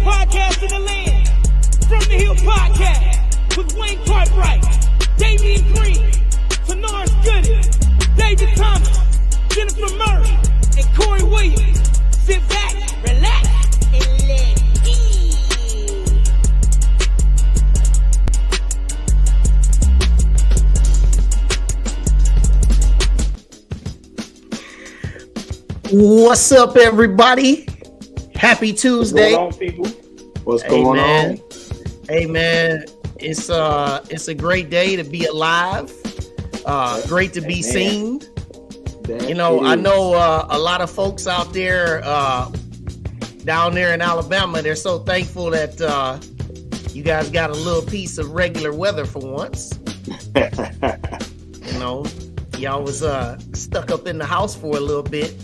podcast in the land. From the Hill Podcast with Wayne Cartwright, Damian Green, Tanaris Gooding, David Thomas, Jennifer Murray, and Corey Williams. Sit back, relax, and let be. What's up, everybody? Happy Tuesday. What's going on, people? What's going on? Hey, man. It's a great day to be alive. Great to be seen. You know, I know a lot of folks out there down there in Alabama, they're so thankful that you guys got a little piece of regular weather for once. You know, y'all was stuck up in the house for a little bit.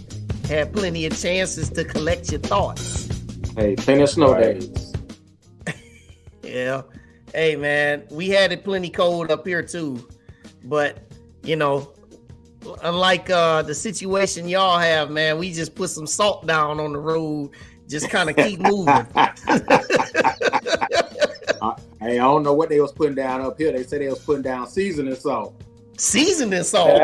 Had plenty of chances to collect your thoughts. Hey, plenty of snow days. Yeah. Hey, man, we had it plenty cold up here too. But, you know, unlike the situation y'all have, man, we just put some salt down on the road, just kind of keep moving. Hey, I don't know what they was putting down up here. They said they was putting down seasoning salt. Seasoning salt?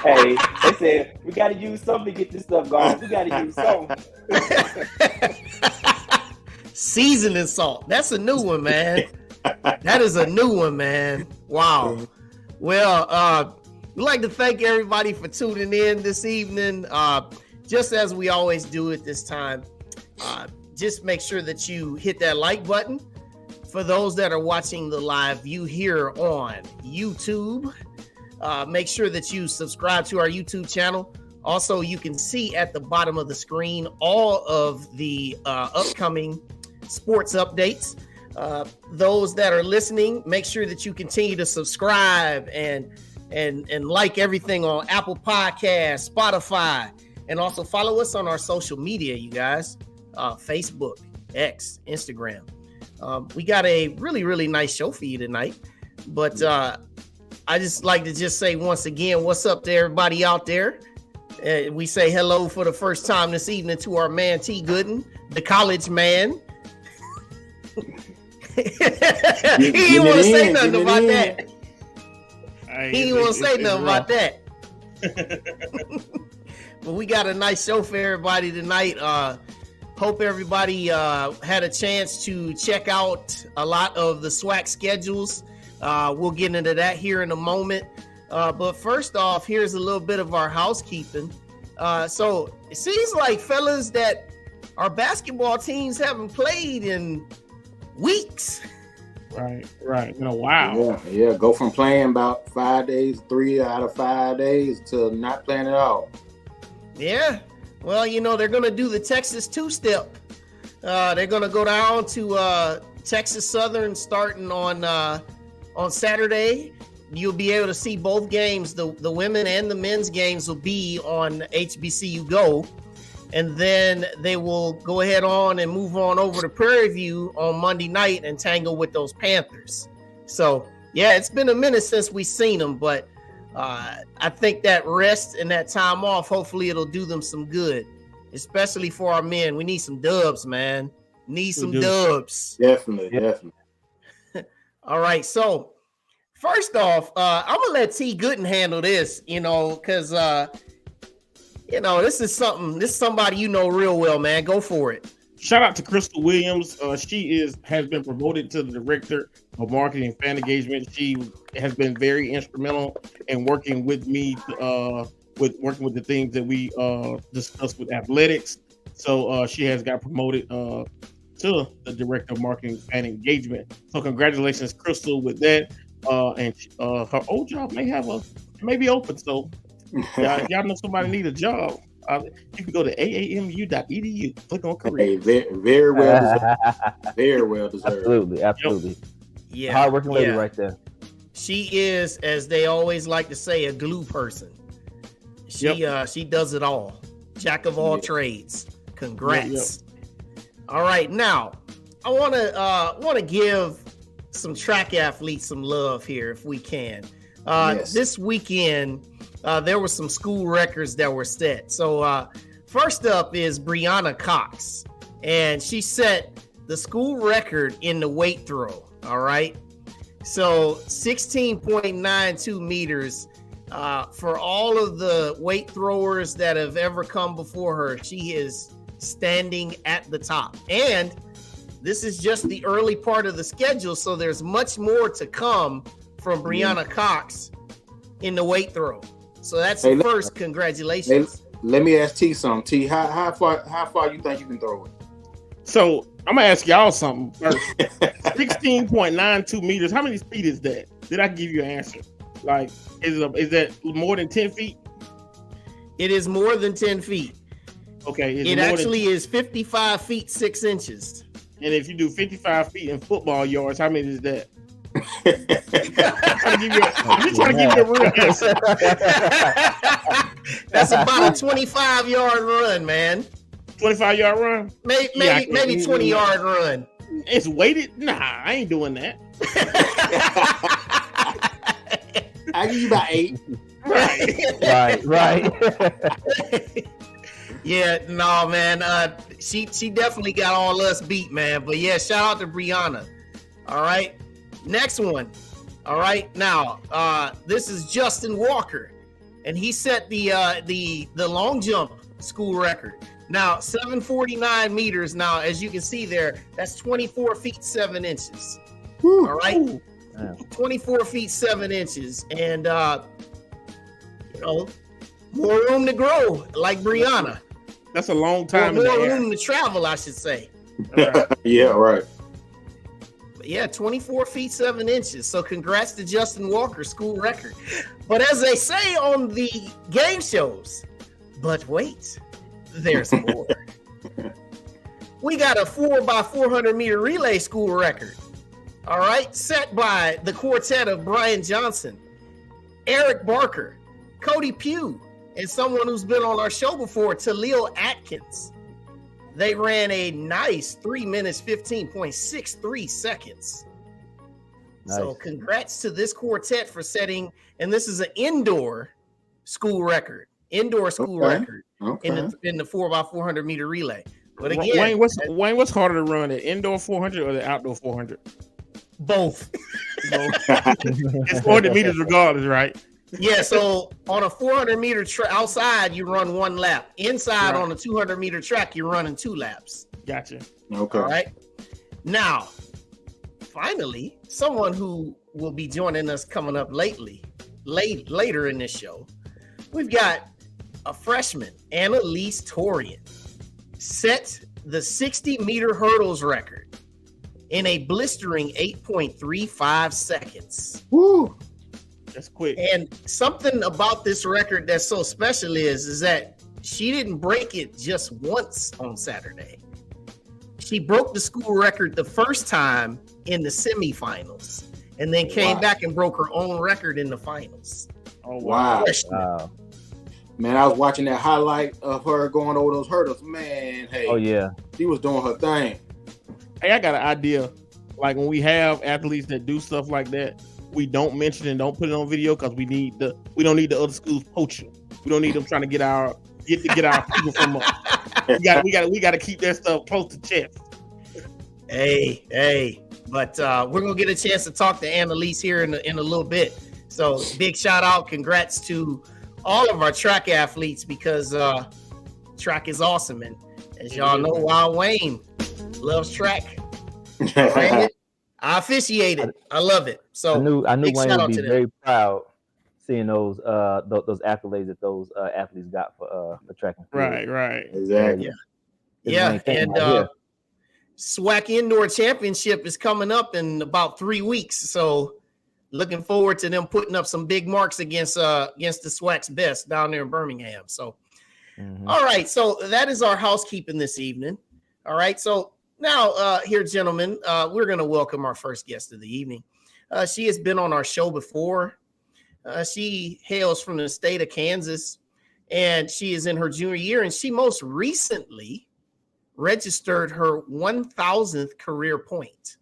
Hey, they said, we got to use something to get this stuff going. We got to use something. Seasoning salt. That's a new one, man. That is a new one, man. Wow. Well, we'd like to thank everybody for tuning in this evening. Just as we always do at this time, just make sure that you hit that like button. For those that are watching the live view here on YouTube, make sure that you subscribe to our YouTube channel. Also, you can see at the bottom of the screen all of the upcoming sports updates. Those that are listening, make sure that you continue to subscribe and like everything on Apple Podcasts, Spotify, and also follow us on our social media, you guys. Facebook, X, Instagram. We got a really, really nice show for you tonight. But I just like to just say once again, what's up to everybody out there? We say hello for the first time this evening to our man T. Gooden, the college man. He didn't want to say nothing about that. He didn't want to say nothing about that. But we got a nice show for everybody tonight. Hope everybody had a chance to check out a lot of the SWAC schedules. We'll get into that here in a moment. But first off, here's a little bit of our housekeeping. So it seems like, fellas, that our basketball teams haven't played in weeks. Right. You know, wow. Yeah. Go from playing about 5 days, 3 out of 5 days, to not playing at all. Yeah. Well, you know, they're going to do the Texas two-step. They're going to go down to Texas Southern starting on Saturday. You'll be able to see both games. The women and the men's games will be on HBCU Go. And then they will go ahead on and move on over to Prairie View on Monday night and tangle with those Panthers. So, yeah, it's been a minute since we've seen them, but I think that rest and that time off, hopefully it'll do them some good, especially for our men. We need some dubs, man. Dubs. Definitely. All right, so first off, I'm going to let T. Gooden handle this, you know, because, you know, this is somebody you know real well, man. Go for it. Shout out to Crystal Williams. She has been promoted to the director of marketing and fan engagement. She has been very instrumental in working with me, with the things that we discussed with athletics. So she has got promoted to the director of marketing and fan engagement. So congratulations, Crystal, with that. And her old job may be open. So y'all know somebody need a job. You can go to AAMU.edu. Click on career. Hey, very well deserved. Very well deserved. Absolutely. Yeah. Hardworking lady right there. She is, as they always like to say, a glue person. She does it all. Jack of all trades. Congrats. All right, now I want to give some track athletes some love here if we can. This weekend there were some school records that were set. So first up is Brianna Cox, and she set the school record in the weight throw. All right. So 16.92 meters. For all of the weight throwers that have ever come before her, she is standing at the top. And this is just the early part of the schedule, so there's much more to come from Brianna Cox in the weight throw. So that's the first. Congratulations. Let me ask T something. T, how far you think you can throw it? So I'm gonna ask y'all something first. 16.92 meters. How many feet is that? Did I give you an answer? Like, is that more than 10 feet? It is more than 10 feet. Okay. It actually is 55 feet 6 inches. And if you do 55 feet in football yards, how many is that? I'm just trying to give you a real answer. That's about a 25-yard run, man. 25-yard run? Maybe 20-yard run. It's weighted? Nah, I ain't doing that. I give you about 8. Right. Yeah, no, man. She definitely got all us beat, man. But yeah, shout out to Brianna. All right. Next one. All right. Now, this is Justin Walker, and he set the long jump school record. Now, 749 meters. Now, as you can see there, that's 24 feet 7 inches. All right. Ooh. 24 feet 7 inches, and more room to grow, like Brianna. That's a long time. More room to travel, I should say. Right. Yeah, right. But yeah, 24 feet 7 inches. So congrats to Justin Walker, school record. But as they say on the game shows, but wait, there's more. We got a 4x400 meter relay school record. All right, set by the quartet of Brian Johnson, Eric Barker, Cody Pugh, and someone who's been on our show before, Talil Atkins. They ran a nice 3 minutes, 15.63 seconds. Nice. So congrats to this quartet for setting, and this is an indoor school record in the 4x400 meter relay. But again, Wayne, what's harder to run, the indoor 400 or the outdoor 400? Both. It's 400 meters regardless, right? Yeah, so on a 400 meter outside, you run 1 lap. Inside, right. On a 200 meter track, you're running 2 laps. Gotcha. Okay. All right. Now, finally, someone who will be joining us coming up later in this show, we've got a freshman, Ana-Liese Torian, set the 60 meter hurdles record in a blistering 8.35 seconds. Woo! That's quick. And something about this record that's so special is that she didn't break it just once on Saturday. She broke the school record the first time in the semifinals, and then came back and broke her own record in the finals. Oh, wow. Man, I was watching that highlight of her going over those hurdles. Man, hey. Oh, yeah. She was doing her thing. Hey, I got an idea. Like when we have athletes that do stuff like that, we don't mention and don't put it on video because we don't need the other schools poaching. We don't need them trying to get our people from us. We got to keep that stuff close to chest. Hey, but we're gonna get a chance to talk to Ana-Liese here in a little bit. So big shout out, congrats to all of our track athletes because track is awesome, and as y'all know, Wild Wayne loves track. I officiated. I love it. So I knew Wayne would be very proud seeing those accolades that those athletes got for track and field. Right. Exactly. Yeah. And SWAC Indoor Championship is coming up in about 3 weeks. So looking forward to them putting up some big marks against the SWAC's best down there in Birmingham. So all right. So that is our housekeeping this evening. All right. So now, here, gentlemen, we're going to welcome our first guest of the evening. She has been on our show before. She hails from the state of Kansas, and she is in her junior year, and she most recently registered her 1,000th career point.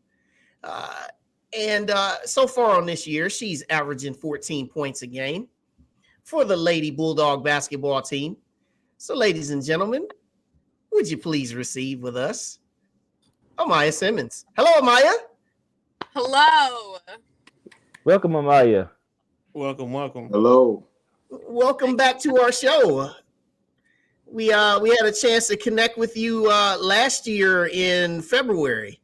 And so far on this year, she's averaging 14 points a game for the Lady Bulldog basketball team. So, ladies and gentlemen, would you please receive with us Amiah Simmons? Hello, Amiah. Hello. Welcome, Amiah. Welcome. Hello. Welcome back to our show. We had a chance to connect with you last year in February,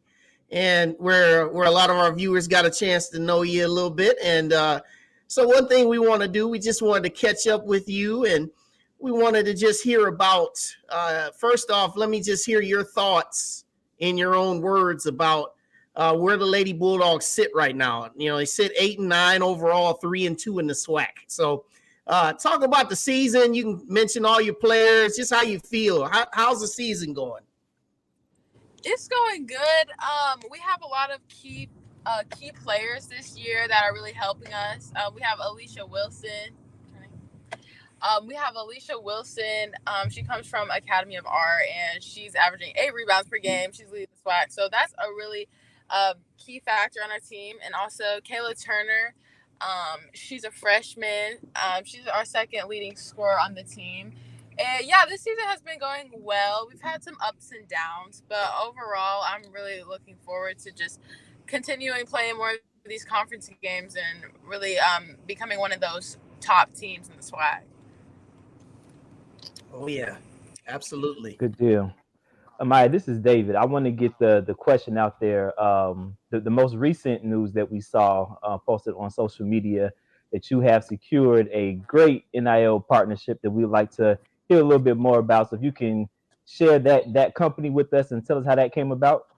and where a lot of our viewers got a chance to know you a little bit. And so one thing we want to do, we just wanted to catch up with you, and we wanted to just hear about, first off, let me just hear your thoughts in your own words about where the Lady Bulldogs sit right now. You know, they sit 8-9 overall, 3-2 in the SWAC. So talk about the season. You can mention all your players, just how you feel. How's the season going? It's going good. We have a lot of key players this year that are really helping us. We have Alicia Wilson. She comes from Academy of Art, and she's averaging 8 rebounds per game. She's leading the SWAC. So that's a really key factor on our team. And also Kayla Turner. She's a freshman. She's our second leading scorer on the team. And yeah, this season has been going well. We've had some ups and downs, but overall, I'm really looking forward to just continuing playing more of these conference games and really becoming one of those top teams in the SWAC. Oh yeah, absolutely. Good deal. Amiah, this is David. I want to get the question out there. The most recent news that we saw posted on social media that you have secured a great NIL partnership that we'd like to hear a little bit more about. So if you can share that company with us and tell us how that came about.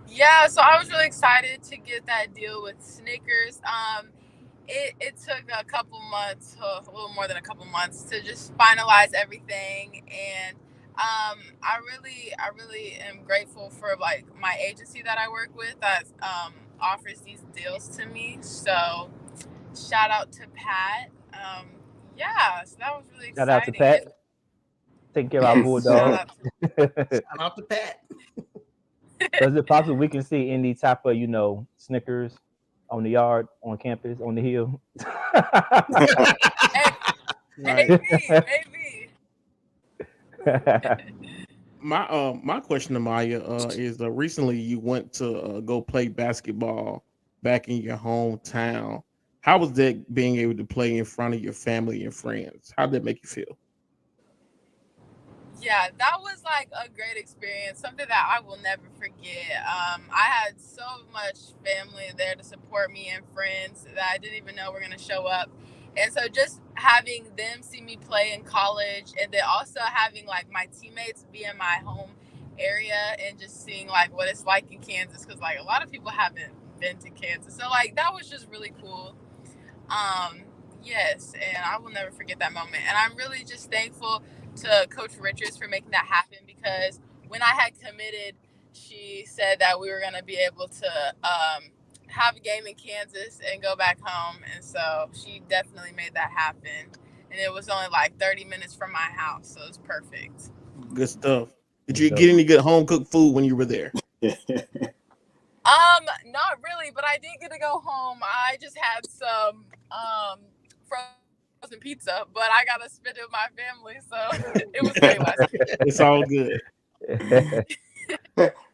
Yeah, so I was really excited to get that deal with Snickers. It took a couple months, a little more than a couple months, to just finalize everything, and I really am grateful for like my agency that I work with that offers these deals to me. So shout out to Pat. So that was really exciting. Shout out to Pat. Take care of our Bulldog. Shout out to Pat. So is it possible we can see any type of, Snickers on the yard, on campus, on the hill? Maybe. My question to Maya is recently you went to go play basketball back in your hometown. How was that being able to play in front of your family and friends? How did that make you feel? Yeah, that was like a great experience, something that I will never forget. I had so much family there to support me and friends that I didn't even know were going to show up. And so just having them see me play in college, and then also having like my teammates be in my home area and just seeing like what it's like in Kansas, because like a lot of people haven't been to Kansas. So like that was just really cool. Yes, and I will never forget that moment. And I'm really just thankful to Coach Richards for making that happen, because when I had committed, she said that we were going to be able to have a game in Kansas and go back home. And so she definitely made that happen. And it was only like 30 minutes from my house, so it was perfect. Good stuff. Did you get any good home cooked food when you were there? Not really, but I did get to go home. I just had some frozen pizza, but I got to spend it with my family, so it was great last night. It's all good.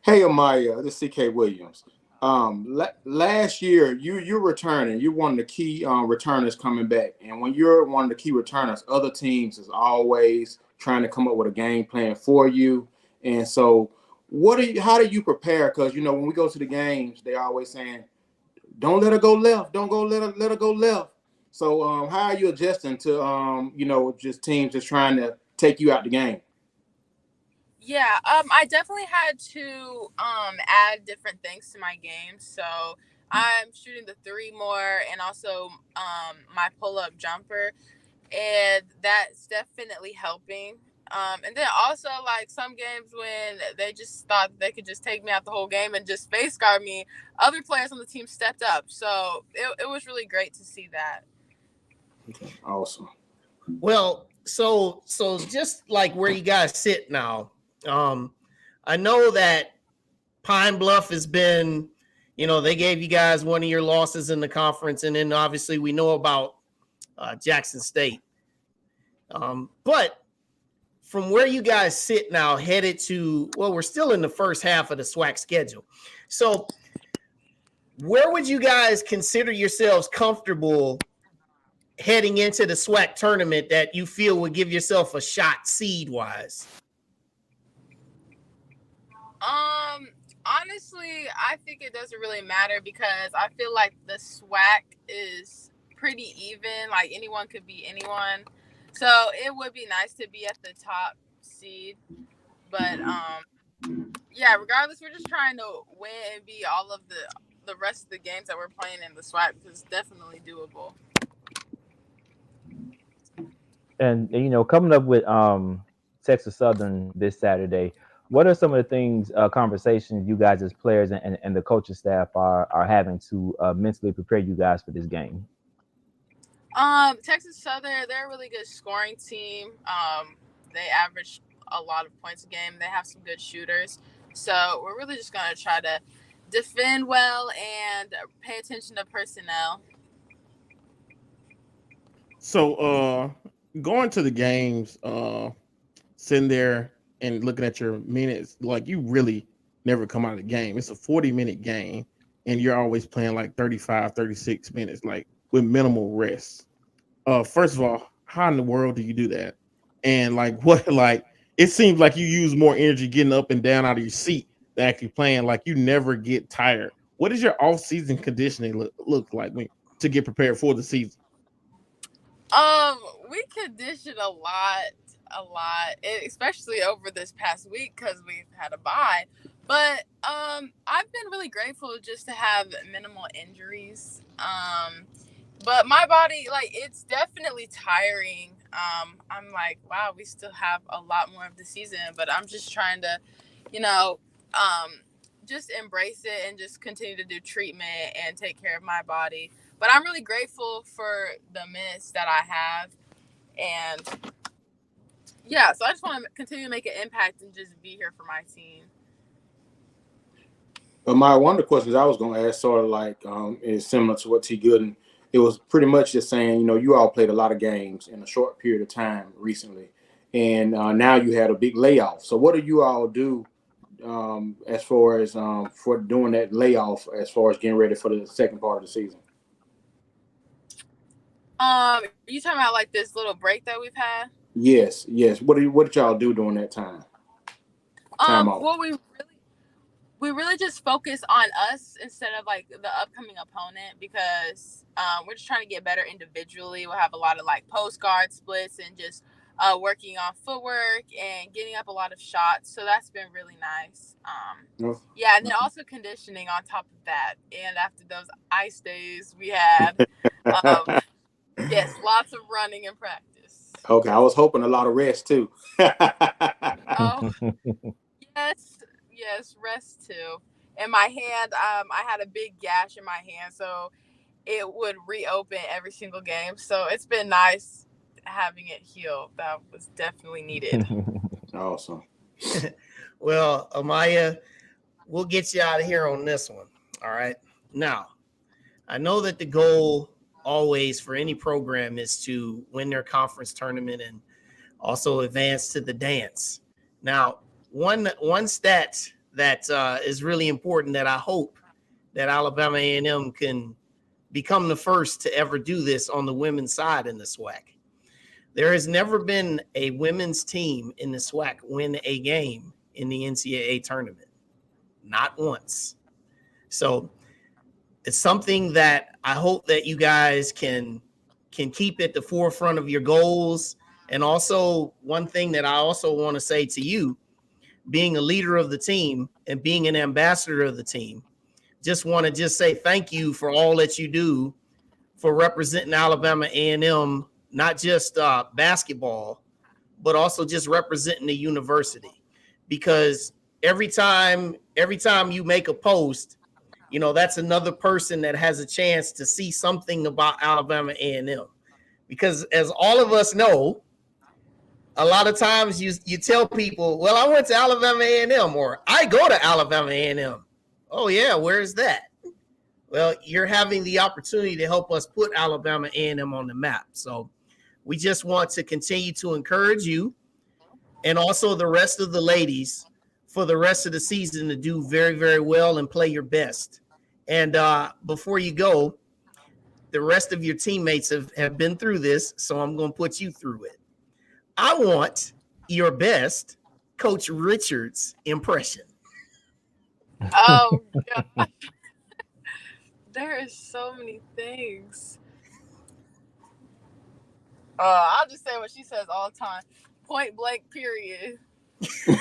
Hey, Amiah, this is CK Williams. Last year, you're returning. You're one of the key returners coming back. And when you're one of the key returners, other teams is always trying to come up with a game plan for you. And so how do you prepare? Because, when we go to the games, they always saying, don't let her go left. Don't go let her go left. So how are you adjusting to, just teams just trying to take you out the game? Yeah, I definitely had to add different things to my game. So I'm shooting the 3 more, and also my pull-up jumper, and that's definitely helping. And then also like some games when they just thought they could just take me out the whole game and just face guard me, other players on the team stepped up. So it was really great to see that. Okay, awesome. Well, so just like where you guys sit now, I know that Pine Bluff has been, they gave you guys one of your losses in the conference, and then obviously we know about Jackson State. But from where you guys sit now, headed to, well, we're still in the first half of the SWAC schedule. So where would you guys consider yourselves comfortable heading into the SWAC tournament that you feel would give yourself a shot seed-wise? Honestly, I think it doesn't really matter because I feel like the SWAC is pretty even. Like anyone could be anyone. So it would be nice to be at the top seed. But yeah, regardless, we're just trying to win and be all of the rest of the games that we're playing in the SWAC because it's definitely doable. And you know, coming up with Texas Southern this Saturday, what are some of the things, conversations you guys as players and the coaching staff are having to mentally prepare you guys for this game? Texas Southern, they're a really good scoring team. They average a lot of points a game. They have some good shooters. So we're really just going to try to defend well and pay attention to personnel. So going to the games, sitting there and looking at your minutes, like you really never come out of the game. It's a 40-minute game, and you're always playing like 35, 36 minutes, like with minimal rest. First of all, how in the world do you do that? And like what, like it seems like you use more energy getting up and down out of your seat than actually playing. Like you never get tired. What does your off-season conditioning look like to get prepared for the season? We condition a lot, especially over this past week because we've had a bye. But I've been really grateful just to have minimal injuries. But my body, like, it's definitely tiring. I'm like, wow, we still have a lot more of the season, but I'm just trying to, just embrace it and just continue to do treatment and take care of my body. But I'm really grateful for the minutes that I have. And yeah, so I just want to continue to make an impact and just be here for my team. But one of the questions I was going to ask sort of like is similar to what T. Gooden. It was pretty much just saying, you all played a lot of games in a short period of time recently. And now you had a big layoff. So what do you all do as far as for doing that layoff, as far as getting ready for the second part of the season? Are you talking about like this little break that we've had? Yes. What did y'all do during that time? Well, we really just focus on us instead of like the upcoming opponent because we're just trying to get better individually. We'll have a lot of like post guard splits and just working on footwork and getting up a lot of shots. So that's been really nice. Yeah, and then also conditioning on top of that. And after those ice days we had, yes, lots of running in practice. Okay, I was hoping a lot of rest too. Oh, yes, rest too. And my hand, I had a big gash in my hand, so it would reopen every single game. So it's been nice having it healed. That was definitely needed. Awesome. Well, Amiah, we'll get you out of here on this one. All right. Now, I know that the goal always for any program is to win their conference tournament and also advance to the dance. Now, one stat that is really important that I hope that Alabama A&M can become the first to ever do this on the women's side in the SWAC. There has never been a women's team in the SWAC win a game in the NCAA tournament. Not once. So it's something that I hope that you guys can keep at the forefront of your goals. And also one thing that I also want to say to you, being a leader of the team and being an ambassador of the team, just want to just say thank you for all that you do for representing Alabama A&M, not just basketball, but also just representing the university. Because every time you make a post, that's another person that has a chance to see something about Alabama A&M. Because as all of us know, a lot of times you tell people, well, I went to Alabama A&M, or I go to Alabama A&M. Oh, yeah, where's that? Well, you're having the opportunity to help us put Alabama A&M on the map. So we just want to continue to encourage you and also the rest of the ladies for the rest of the season to do very, very well and play your best. And before you go, the rest of your teammates have been through this, so I'm going to put you through it. I want your best Coach Richards impression. Oh, God. There is so many things. I'll just say what she says all the time. Point blank, period. Y'all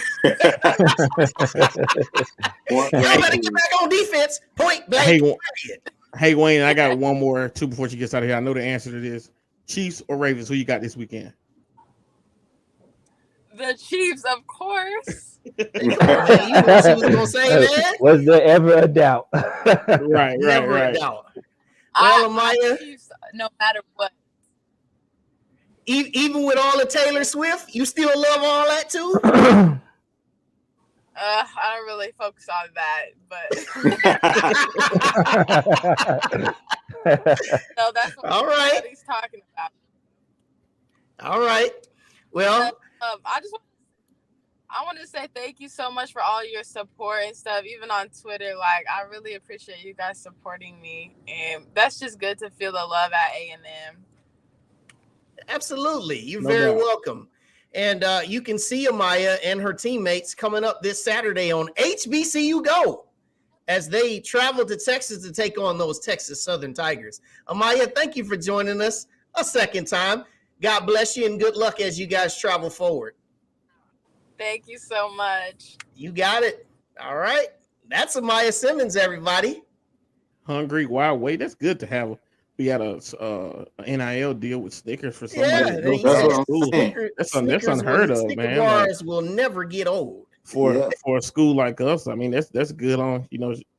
better get back on defense. Point blank, period. Hey, Wayne, I got one more too before she gets out of here. I know the answer to this. Chiefs or Ravens? Who you got this weekend? The Chiefs, of course. Come on, man. You know what she was gonna say, man? Was there ever a doubt? Right. Never a doubt. Well, Amiah, Chiefs, no matter what. Even with all the Taylor Swift, you still love all that too? I don't really focus on that, but no, that's what All right. he's talking about. All right. Well, I want to say thank you so much for all your support and stuff, even on Twitter. Like, I really appreciate you guys supporting me, and that's just good to feel the love at A&M. absolutely. You're very welcome. And you can see Amiah and her teammates coming up this Saturday on HBCU Go as they travel to Texas to take on those Texas Southern Tigers. Amiah, thank you for joining us a second time. God bless you and good luck as you guys travel forward. Thank you so much. You got it. All right. That's Amiah Simmons, everybody. Hungry. Wow, wait, that's good to have. We had a NIL deal with Snickers for somebody. That's unheard of, man. Bars will never get old for a school like us. I mean, that's good on,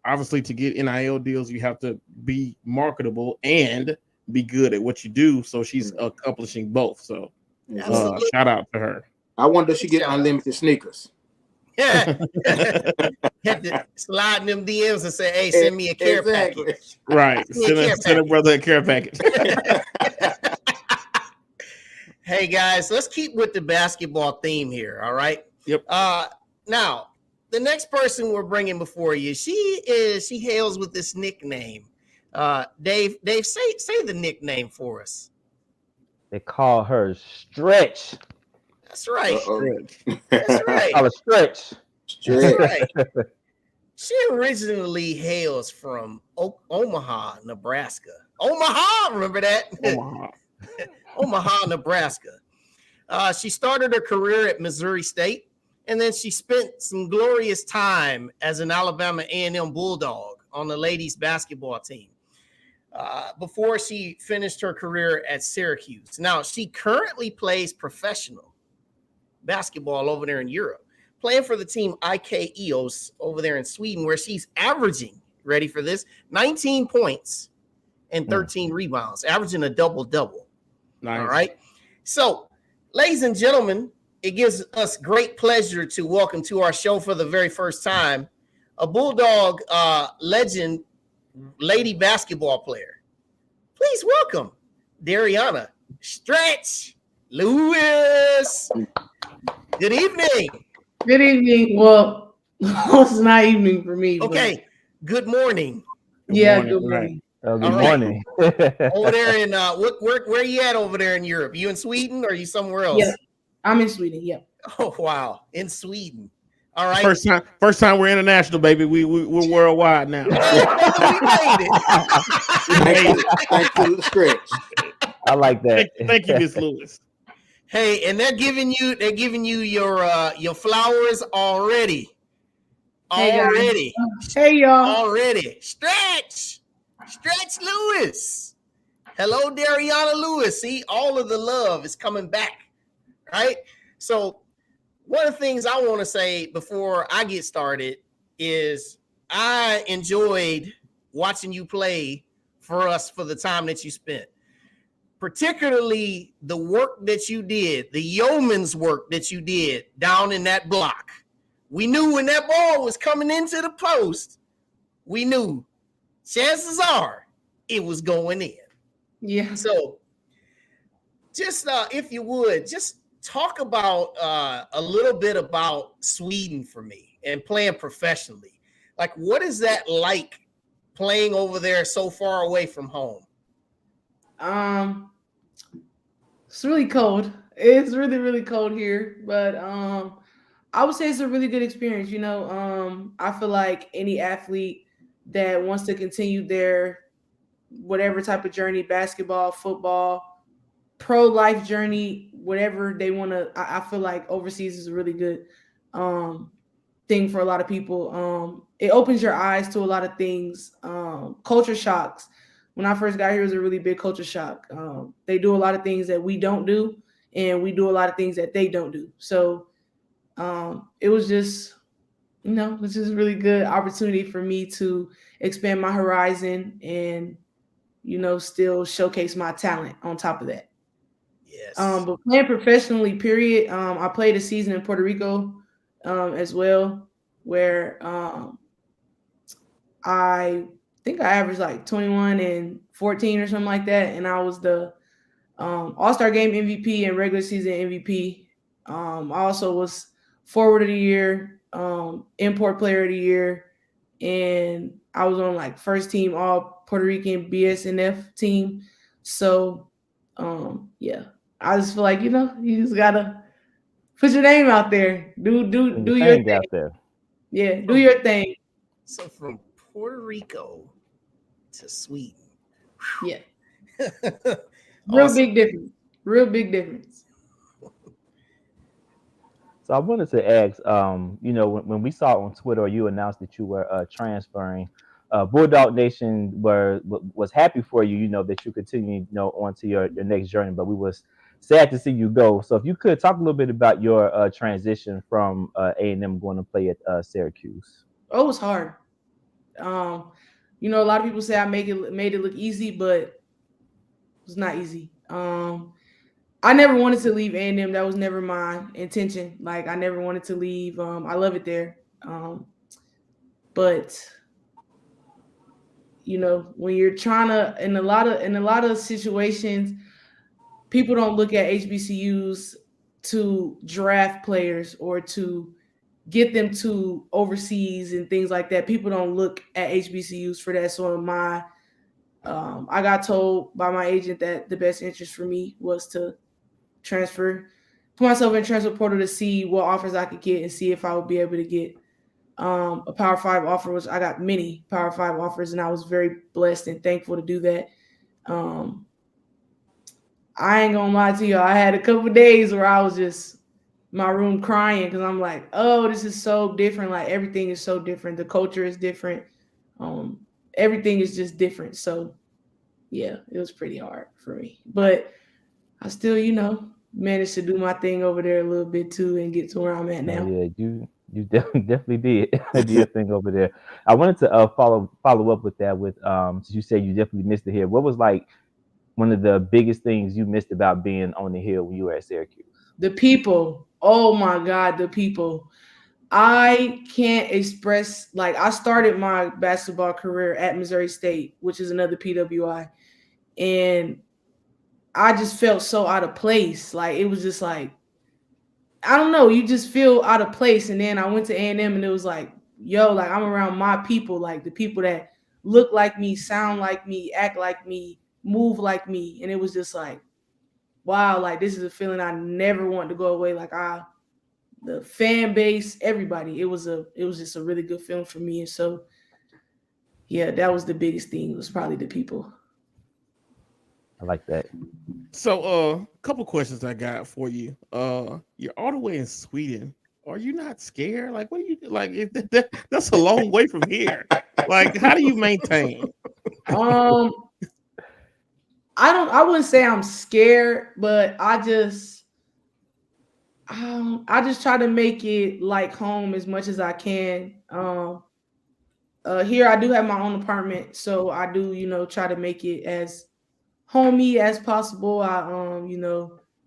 obviously to get NIL deals, you have to be marketable and be good at what you do. So she's accomplishing both. So shout out to her. I wonder if she get unlimited sneakers. Yeah. Had to slide in them DMs and say, hey, send me a care package. Right. Send a brother a care package. Hey, guys, let's keep with the basketball theme here, all right? Yep. Now, the next person we're bringing before you, she hails with this nickname. Dave, say the nickname for us. They call her Stretch. That's right. Uh-oh. That's right. Call her Stretch. That's right. She originally hails from Omaha, Nebraska. Omaha, remember that? Omaha, Nebraska. She started her career at Missouri State, and then she spent some glorious time as an Alabama A&M Bulldog on the ladies basketball team before she finished her career at Syracuse. Now, she currently plays professional basketball over there in Europe, playing for the team IK EOS over there in Sweden, where she's averaging, ready for this, 19 points and 13 rebounds, averaging a double-double. Nice. All right. So, ladies and gentlemen, it gives us great pleasure to welcome to our show for the very first time a Bulldog legend, lady basketball player. Please welcome Dariauna Stretch Lewis. Good evening. Good evening. Well, it's not evening for me. Okay. Good morning. Good morning. Right. Good morning. Over there in where are you at over there in Europe? You in Sweden or are you somewhere else? Yeah, I'm in Sweden. Yeah. Oh wow, in Sweden. All right. First time we're international, baby. We're worldwide now. We made it. Thank you, Stretch. I like that. Thank you, Miss Lewis. Hey, and they're giving you your flowers already. Already. Hey y'all. Already. Stretch Lewis. Hello, Dariauna Lewis. See, all of the love is coming back. Right? So one of the things I want to say before I get started is I enjoyed watching you play for us for the time that you spent. Particularly the work that you did, the yeoman's work that you did down in that block. We knew when that ball was coming into the post, we knew chances are it was going in. Yeah. So just if you would, just talk about a little bit about Sweden for me and playing professionally. Like, what is that like playing over there so far away from home? It's really cold. It's really, really cold here. But I would say it's a really good experience. I feel like any athlete that wants to continue their whatever type of journey, basketball, football, pro life journey, whatever they want to, I feel like overseas is a really good thing for a lot of people. It opens your eyes to a lot of things. Culture shocks. When I first got here, it was a really big culture shock. They do a lot of things that we don't do, and we do a lot of things that they don't do. So it was just, it's just a really good opportunity for me to expand my horizon and, still showcase my talent on top of that. Yes. But playing professionally, period. I played a season in Puerto Rico as well, where I think I averaged like 21 and 14 or something like that, and I was the All-Star Game MVP and regular season MVP. I also was Forward of the Year, Import Player of the Year, and I was on like first team All Puerto Rican BSNF team. So, yeah, I just feel like you just gotta put your name out there, do your thing out there. Yeah, do your thing. So from Puerto Rico to Sweden. Yeah. Real Awesome. Big difference. Real big difference. So I wanted to ask, when we saw on Twitter, you announced that you were transferring, Bulldog Nation was happy for you, that you continue, on to your next journey, but we was sad to see you go. So if you could talk a little bit about your transition from A&M going to play at Syracuse. Oh, it was hard. A lot of people say I made it look easy, but it was not easy. I never wanted to leave A&M. That was never my intention. Like, I never wanted to leave. I love it there. But when you're trying to, in a lot of situations, people don't look at HBCUs to draft players or to get them to overseas and things like that. People don't look at HBCUs for that. So I got told by my agent that the best interest for me was to put myself in transfer portal to see what offers I could get and see if I would be able to get a Power 5 offer, which I got many Power 5 offers, and I was very blessed and thankful to do that. I ain't gonna lie to you. I had a couple of days where I was just in my room crying because I'm like, oh, this is so different. Like, everything is so different. The culture is different. Everything is just different. So, yeah, it was pretty hard for me. But I still, managed to do my thing over there a little bit too and get to where I'm at now. Yeah, you definitely did do your thing over there. I wanted to follow up with that since you said you definitely missed it here. What was like one of the biggest things you missed about being on the Hill when you were at Syracuse? The people. Oh my God, the people. I can't express, like, I started my basketball career at Missouri State, which is another PWI, and I just felt so out of place. Like, it was just like, I don't know, you just feel out of place. And then I went to A&M and it was like, yo, like, I'm around my people, like the people that look like me, sound like me, act like me, move like me. And it was just like, wow, like, this is a feeling I never want to go away. Like, the fan base, everybody, it was just a really good feeling for me. And so, yeah, that was the biggest thing. It was probably the people. I like that. So, a couple questions I got for you. You're all the way in Sweden. Are you not scared? Like, what do you like? That's a long way from here. Like, how do you maintain? I wouldn't say I'm scared, but I just try to make it like home as much as I can. Here I do have my own apartment, so I do, try to make it as homey as possible. I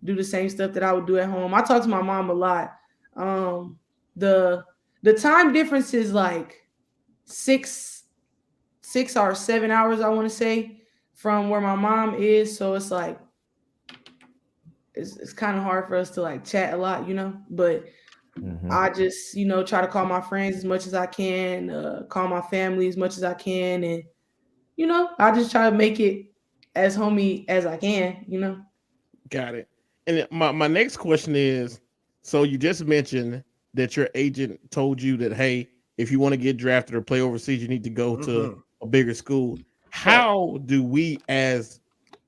do the same stuff that I would do at home. I talk to my mom a lot. The time difference is like 6 or 7 hours, I want to say, from where my mom is. So it's like it's kind of hard for us to like chat a lot, but Mhm. I just, try to call my friends as much as I can, call my family as much as I can. And, I just try to make it as homey as I can. Got it. And my next question is, so you just mentioned that your agent told you that, hey, if you want to get drafted or play overseas, you need to go to a bigger school. How do we as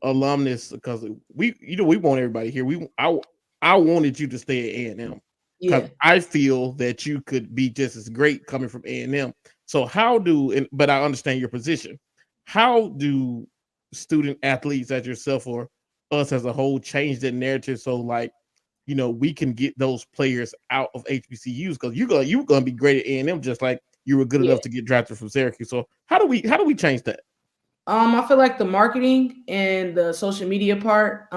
alumnus, because we want everybody here. I wanted you to stay at A&M because Yeah. I feel that you could be just as great coming from A&M. So but I understand your position. How do student athletes as yourself or us as a whole change the narrative so like we can get those players out of HBCUs because you're gonna be great at A&M just like you were good Yeah. enough to get drafted from Syracuse. So how do we change that? I feel like the marketing and the social media part.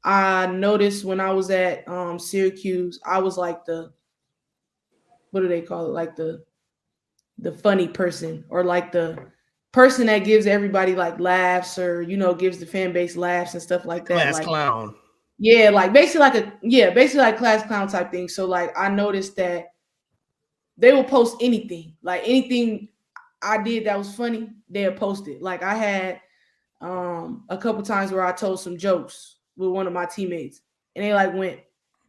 I noticed when I was at Syracuse, I was like what do they call it? Like the funny person, or like the person that gives everybody like laughs, or gives the fan base laughs and stuff like that. Class Like, clown. yeah, like basically like class clown type thing. So like I noticed that they will post anything, like anything I did that was funny, they'll post it. Like I had a couple times where I told some jokes with one of my teammates, and they like went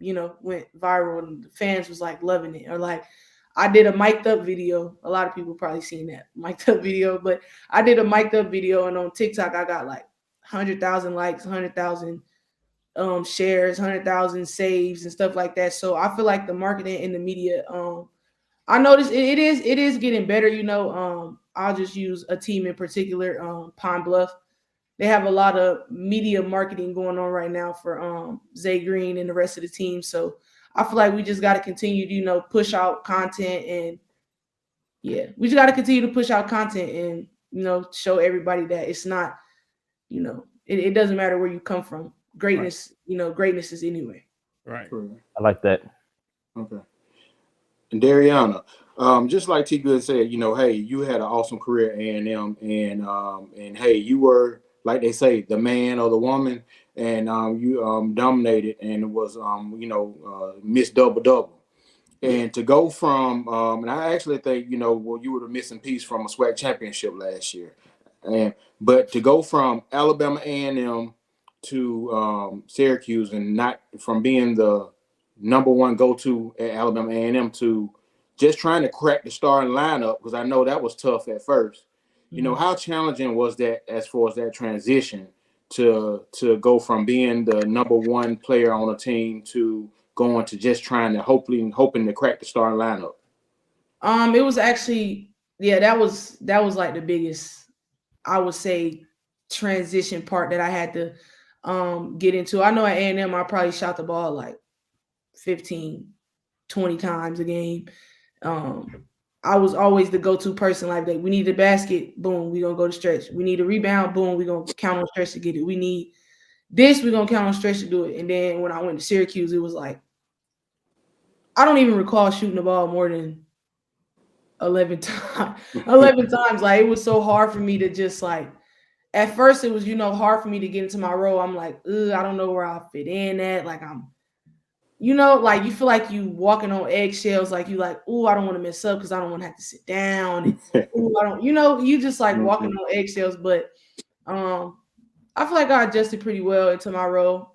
viral, and the fans was like loving it. Or like I did a mic'd up video. A lot of people probably seen that mic'd up video, but I did a mic'd up video, and on TikTok I got like 100,000 likes, 100,000 shares, 100,000 saves and stuff like that. So I feel like the marketing and the media, I noticed it is getting better. I'll just use a team in particular, Pine Bluff. They have a lot of media marketing going on right now for Zay Green and the rest of the team. So I feel like we just got to continue to push out content, and we just got to continue to push out content and show everybody that it's not it doesn't matter where you come from. Greatness, greatness is anywhere. Right. I like that. Okay. And Dariauna, just like T Good said, hey, you had an awesome career at A&M, and hey, you were, like they say, the man or the woman, and you dominated and was Miss Double Double. And to go from, and I actually think you were the missing piece from a SWAC championship last year, but to go from Alabama A&M to Syracuse, and not from being the number one go-to at Alabama A&M to just trying to crack the starting lineup, because I know that was tough at first. How challenging was that as far as that transition to go from being the number one player on a team to going to just trying to hoping to crack the starting lineup? It was actually, that was like the biggest, I would say, transition part that I had to get into. I know at A&M I probably shot the ball like 15, 20 times a game. I was always the go-to person. Like, we need a basket, boom, we gonna go to stretch. We need a rebound, boom, we gonna count on stretch to get it. We need this, we gonna count on stretch to do it. And then when I went to Syracuse, it was like, I don't even recall shooting the ball more than 11 times. 11 times. Like, it was so hard for me to just like, at first it was, hard for me to get into my role. I'm like, I don't know where I'll fit in at. Like, I'm, like, you feel like you walking on eggshells. Like, you like, I don't want to mess up because I don't want to have to sit down. And, I don't, you just like walking on eggshells. But I feel like I adjusted pretty well into my role.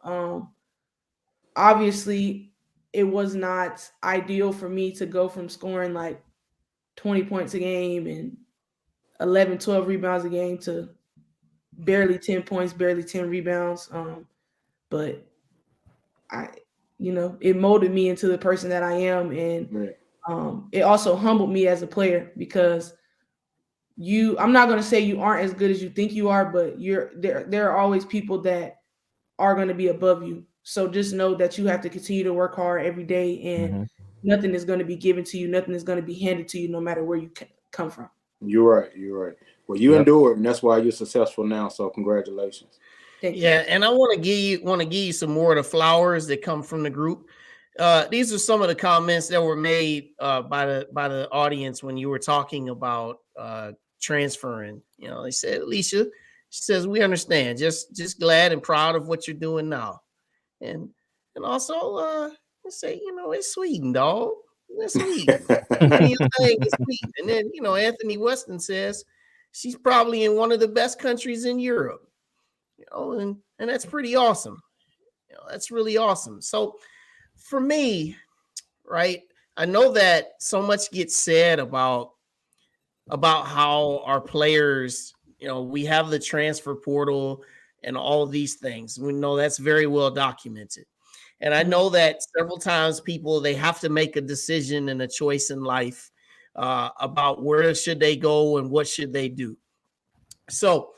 Obviously, it was not ideal for me to go from scoring like 20 points a game and 11, 12 rebounds a game to barely 10 points, barely 10 rebounds. But it molded me into the person that I am. And it also humbled me as a player, because I'm not going to say you aren't as good as you think you are, but there are always people that are going to be above you. So just know that you have to continue to work hard every day, and nothing is going to be given to you. Nothing is going to be handed to you, no matter where you come from. You're right. Well, you endured, and that's why you're successful now. So congratulations. Thank you. Yeah, and I want to give you some more of the flowers that come from the group. These are some of the comments that were made by the audience when you were talking about transferring. They said, Alicia, she says, we understand. Just glad and proud of what you're doing now. and also let's say, it's Sweden, dog. It's Sweden. Doing your thing in Sweden. And then, Anthony Weston says she's probably in one of the best countries in Europe. And that's pretty awesome. That's really awesome. So for me, right, I know that so much gets said about how our players, we have the transfer portal and all of these things. We know that's very well documented. And I know that several times people, they have to make a decision and a choice in life about where should they go and what should they do. So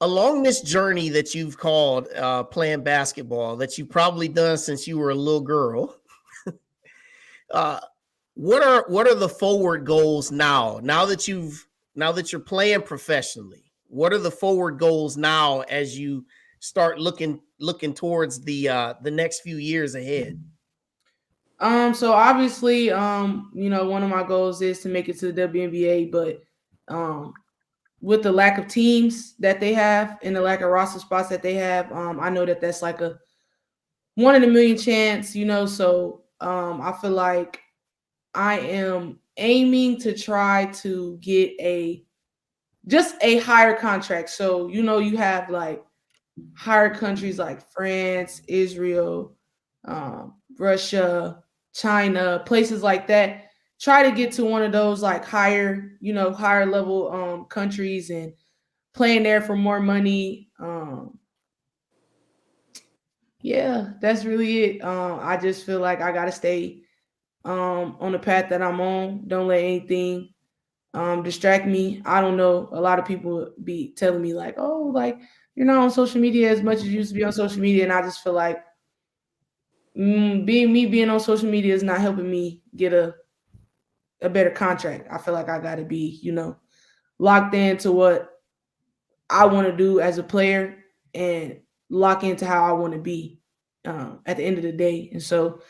along this journey that you've called playing basketball, that you've probably done since you were a little girl, what are the forward goals now that you're playing professionally? What are the forward goals now as you start looking towards the next few years ahead? So obviously, one of my goals is to make it to the WNBA, but with the lack of teams that they have and the lack of roster spots that they have, I know that that's like a 1 in a million chance, so I feel like I am aiming to try to get just a higher contract. So, you have like higher countries like France, Israel, Russia, China, places like that. Try to get to one of those like higher level countries and playing there for more money. Yeah, that's really it. I just feel like I gotta stay on the path that I'm on. Don't let anything distract me. I don't know. A lot of people be telling me like, oh, like you're not on social media as much as you used to be on social media, and I just feel like being on social media is not helping me get a better contract. I feel like I got to be, locked into what I want to do as a player and lock into how I want to be at the end of the day. And so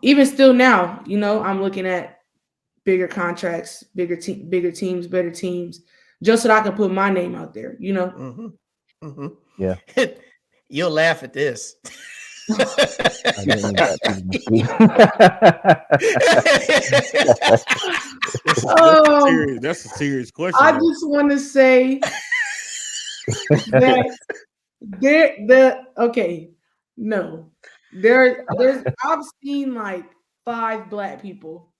even still now, I'm looking at bigger contracts, bigger teams, better teams, just so that I can put my name out there, Mm-hmm. Mm-hmm. Yeah. You'll laugh at this. That's a serious question. I just want to say that there's I've seen like 5 black people,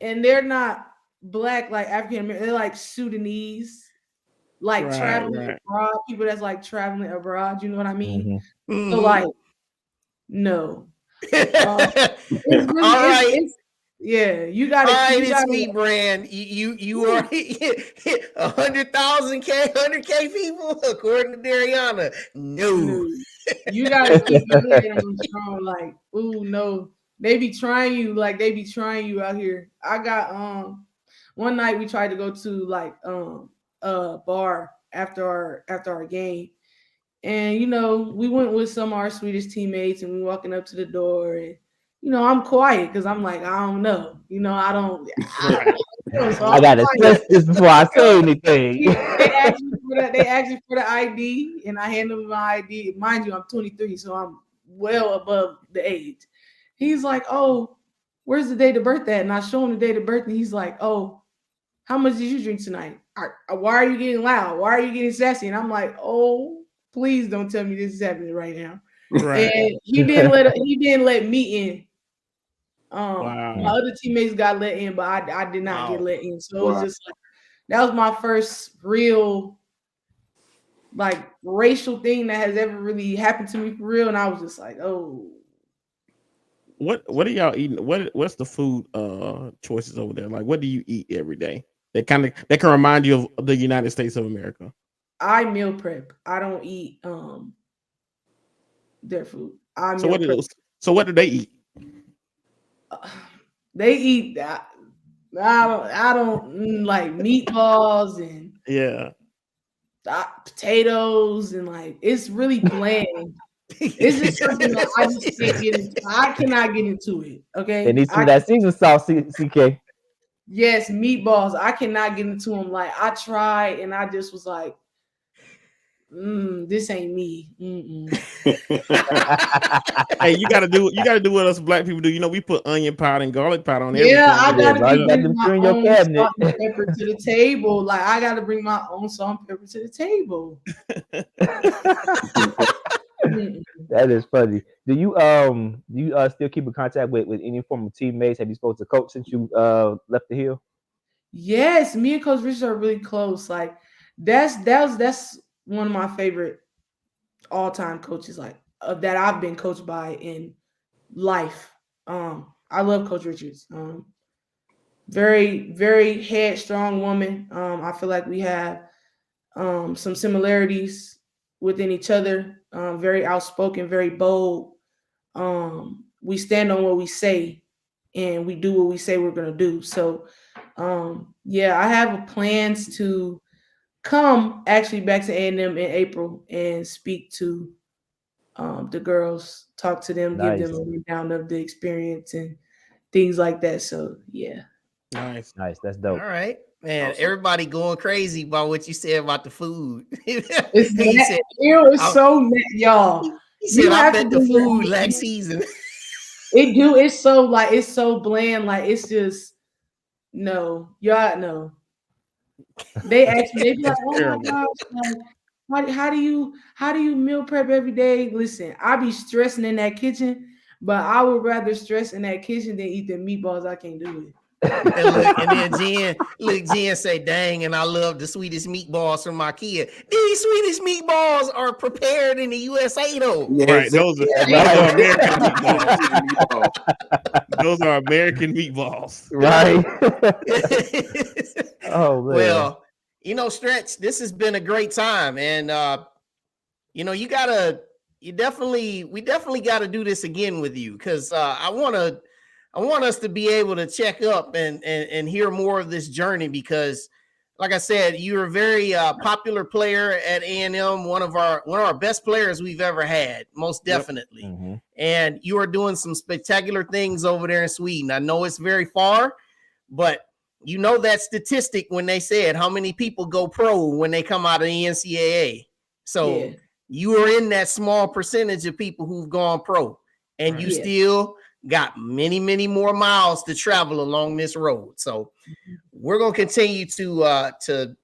and they're not black like African American, they're like Sudanese, like traveling abroad, people that's like traveling abroad, you know what I mean? Mm-hmm. So like, no. It's really, all right. Yeah, you got it. All right, it's me, Brand. You are 100,000 people according to Dariauna. No. You gotta keep them strong. Like, ooh, no. They be trying you out here. I got one night we tried to go to like a bar after our game. And we went with some of our Swedish teammates, and we walking up to the door, and I'm quiet because I'm like, I don't know, I don't. So I gotta test this before I say anything. They asked me for the ID, and I handed them my ID. Mind you, I'm 23, so I'm well above the age. He's like, "Oh, where's the date of birth at?" And I show him the date of birth, and he's like, "Oh, how much did you drink tonight? Why are you getting loud? Why are you getting sassy?" And I'm like, "Oh, please don't tell me this is happening right now." Right. And he didn't let me in. Wow. My other teammates got let in, but I did not get let in. So it was just like, that was my first real like racial thing that has ever really happened to me for real. And I was just like, oh. What are y'all eating? What's the food choices over there? Like, what do you eat every day that can remind you of the United States of America? I meal prep. I don't eat their food. So what do they eat? They eat that. I don't like meatballs and potatoes, and like it's really bland. It's just something that I just can't get into. I cannot get into it. Okay. They need some of that season sauce, CK. Yes, meatballs. I cannot get into them. Like I tried, and I just was like, This ain't me. Hey, you gotta do what us black people do. You know, we put onion powder and garlic powder on everything. Yeah, I gotta Yeah, be got them bringing my two in your own cabinet. salt and pepper to the table. Like I gotta bring my own salt and pepper to the table. That is funny. Do you still keep in contact with any former teammates? Have you spoken to coach since you left the Hill? Yes, me and Coach Richard are really close. Like that's one of my favorite all-time coaches, like that I've been coached by in life. I love Coach Richards. Very, very headstrong woman. I feel like we have some similarities within each other. Very outspoken, very bold. We stand on what we say, and we do what we say we're gonna do. So, yeah, I have plans to come actually back to A&M in April and speak to the girls, talk to them, give them Nice. a rundown of the experience and things like that. So, yeah. Nice. That's All dope. right, man. Awesome. Everybody going crazy about what you said about the food. It's He said, it's so y'all. he said, You I have to bet the bring your food own- lack season. It's so like it's so bland. Like it's just no, y'all no. They ask me, they be like, That's "Oh my terrible. gosh, like, how do you meal prep every day?" Listen, I be stressing in that kitchen, but I would rather stress in that kitchen than eat the meatballs. I can't do it. And then Jen say, "Dang, and I love the sweetest meatballs from my kid. These sweetest meatballs are prepared in the USA, though." Right. Those are American meatballs. Those are American meatballs. Right. Oh man. Well, Stretch, this has been a great time, and we definitely got to do this again with you because I want us to be able to check up and hear more of this journey because, like I said, you're a very popular player at A&M, one of our best players we've ever had, most definitely. Yep. Mm-hmm. And you are doing some spectacular things over there in Sweden. I know it's very far, but you know that statistic when they said how many people go pro when they come out of the NCAA. So you are in that small percentage of people who've gone pro, and you still got many, many more miles to travel along this road. So we're going to continue to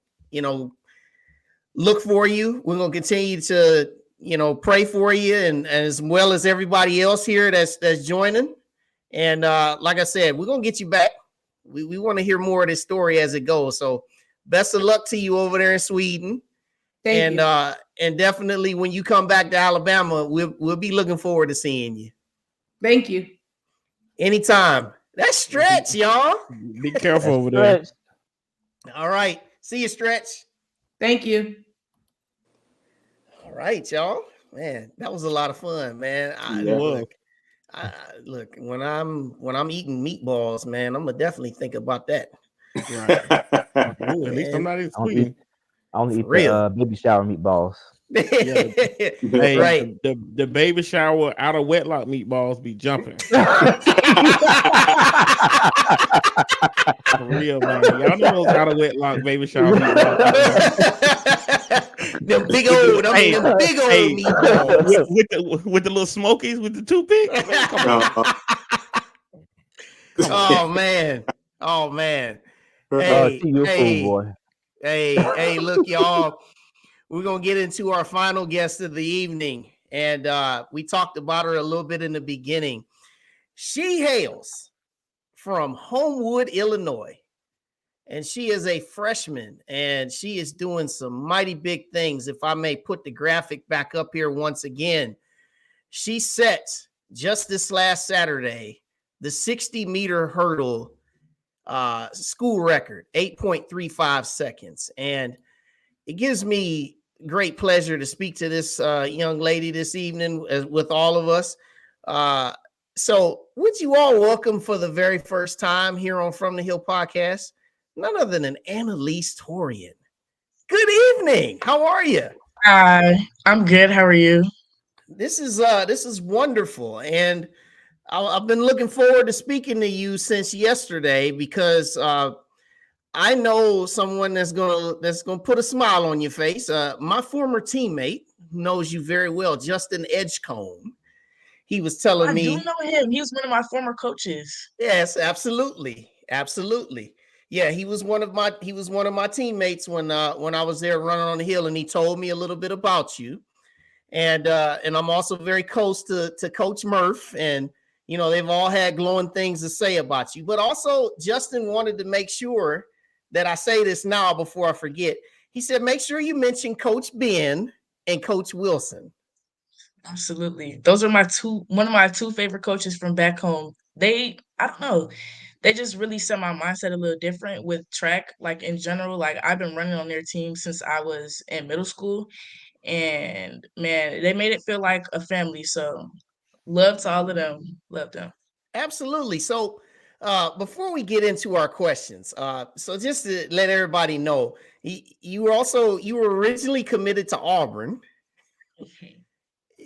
look for you. We're going to continue to, pray for you and as well as everybody else here that's joining. And like I said, we're going to get you back. We want to hear more of this story as it goes. So best of luck to you over there in Sweden. Thank you. And definitely when you come back to Alabama, we'll be looking forward to seeing you. Thank you. Anytime. That's Stretch, y'all. Be careful over there. All right. See you, Stretch. Thank you. All right, y'all. Man, that was a lot of fun, man. Look, when I'm eating meatballs, man, I'm gonna definitely think about that. Right. Ooh, at least I'm not in Sweden. I only eat the baby shower meatballs. Hey, right. The baby shower out of wedlock meatballs be jumping. For real, man. Y'all know those out of wedlock baby shower meatballs. Them big old meatballs. With the little smokies with the toothpick. Man, come on. Oh man. Hey, look, y'all. We're gonna get into our final guest of the evening, and we talked about her a little bit in the beginning. She hails from Homewood, Illinois, and she is a freshman, and she is doing some mighty big things. If I may put the graphic back up here once again, she set just this last Saturday the 60-meter hurdle school record, 8.35 seconds, and it gives me great pleasure to speak to this young lady this evening with all of us. So would you all welcome for the very first time here on From the Hill podcast, none other than Ana-Liese Torian. Good evening. How are you? Hi, I'm good. How are you? This is wonderful. And I've been looking forward to speaking to you since yesterday because I know someone that's gonna put a smile on your face. My former teammate who knows you very well, Justin Edgecombe. He was telling I do me, know him. He was one of my former coaches. yes, absolutely, absolutely. Yeah, he was one of my teammates when I was there running on the hill, and he told me a little bit about you. And I'm also very close to Coach Murph, and they've all had glowing things to say about you. But also, Justin wanted to make sure that I say this now before I forget. He said, make sure you mention Coach Ben and Coach Wilson. Absolutely. Those are one of my two favorite coaches from back home. I don't know, they just really set my mindset a little different with track. Like in general, like I've been running on their team since I was in middle school. And man, they made it feel like a family. So love to all of them. Love them. Absolutely. So before we get into our questions, so just to let everybody know, you were originally committed to Auburn.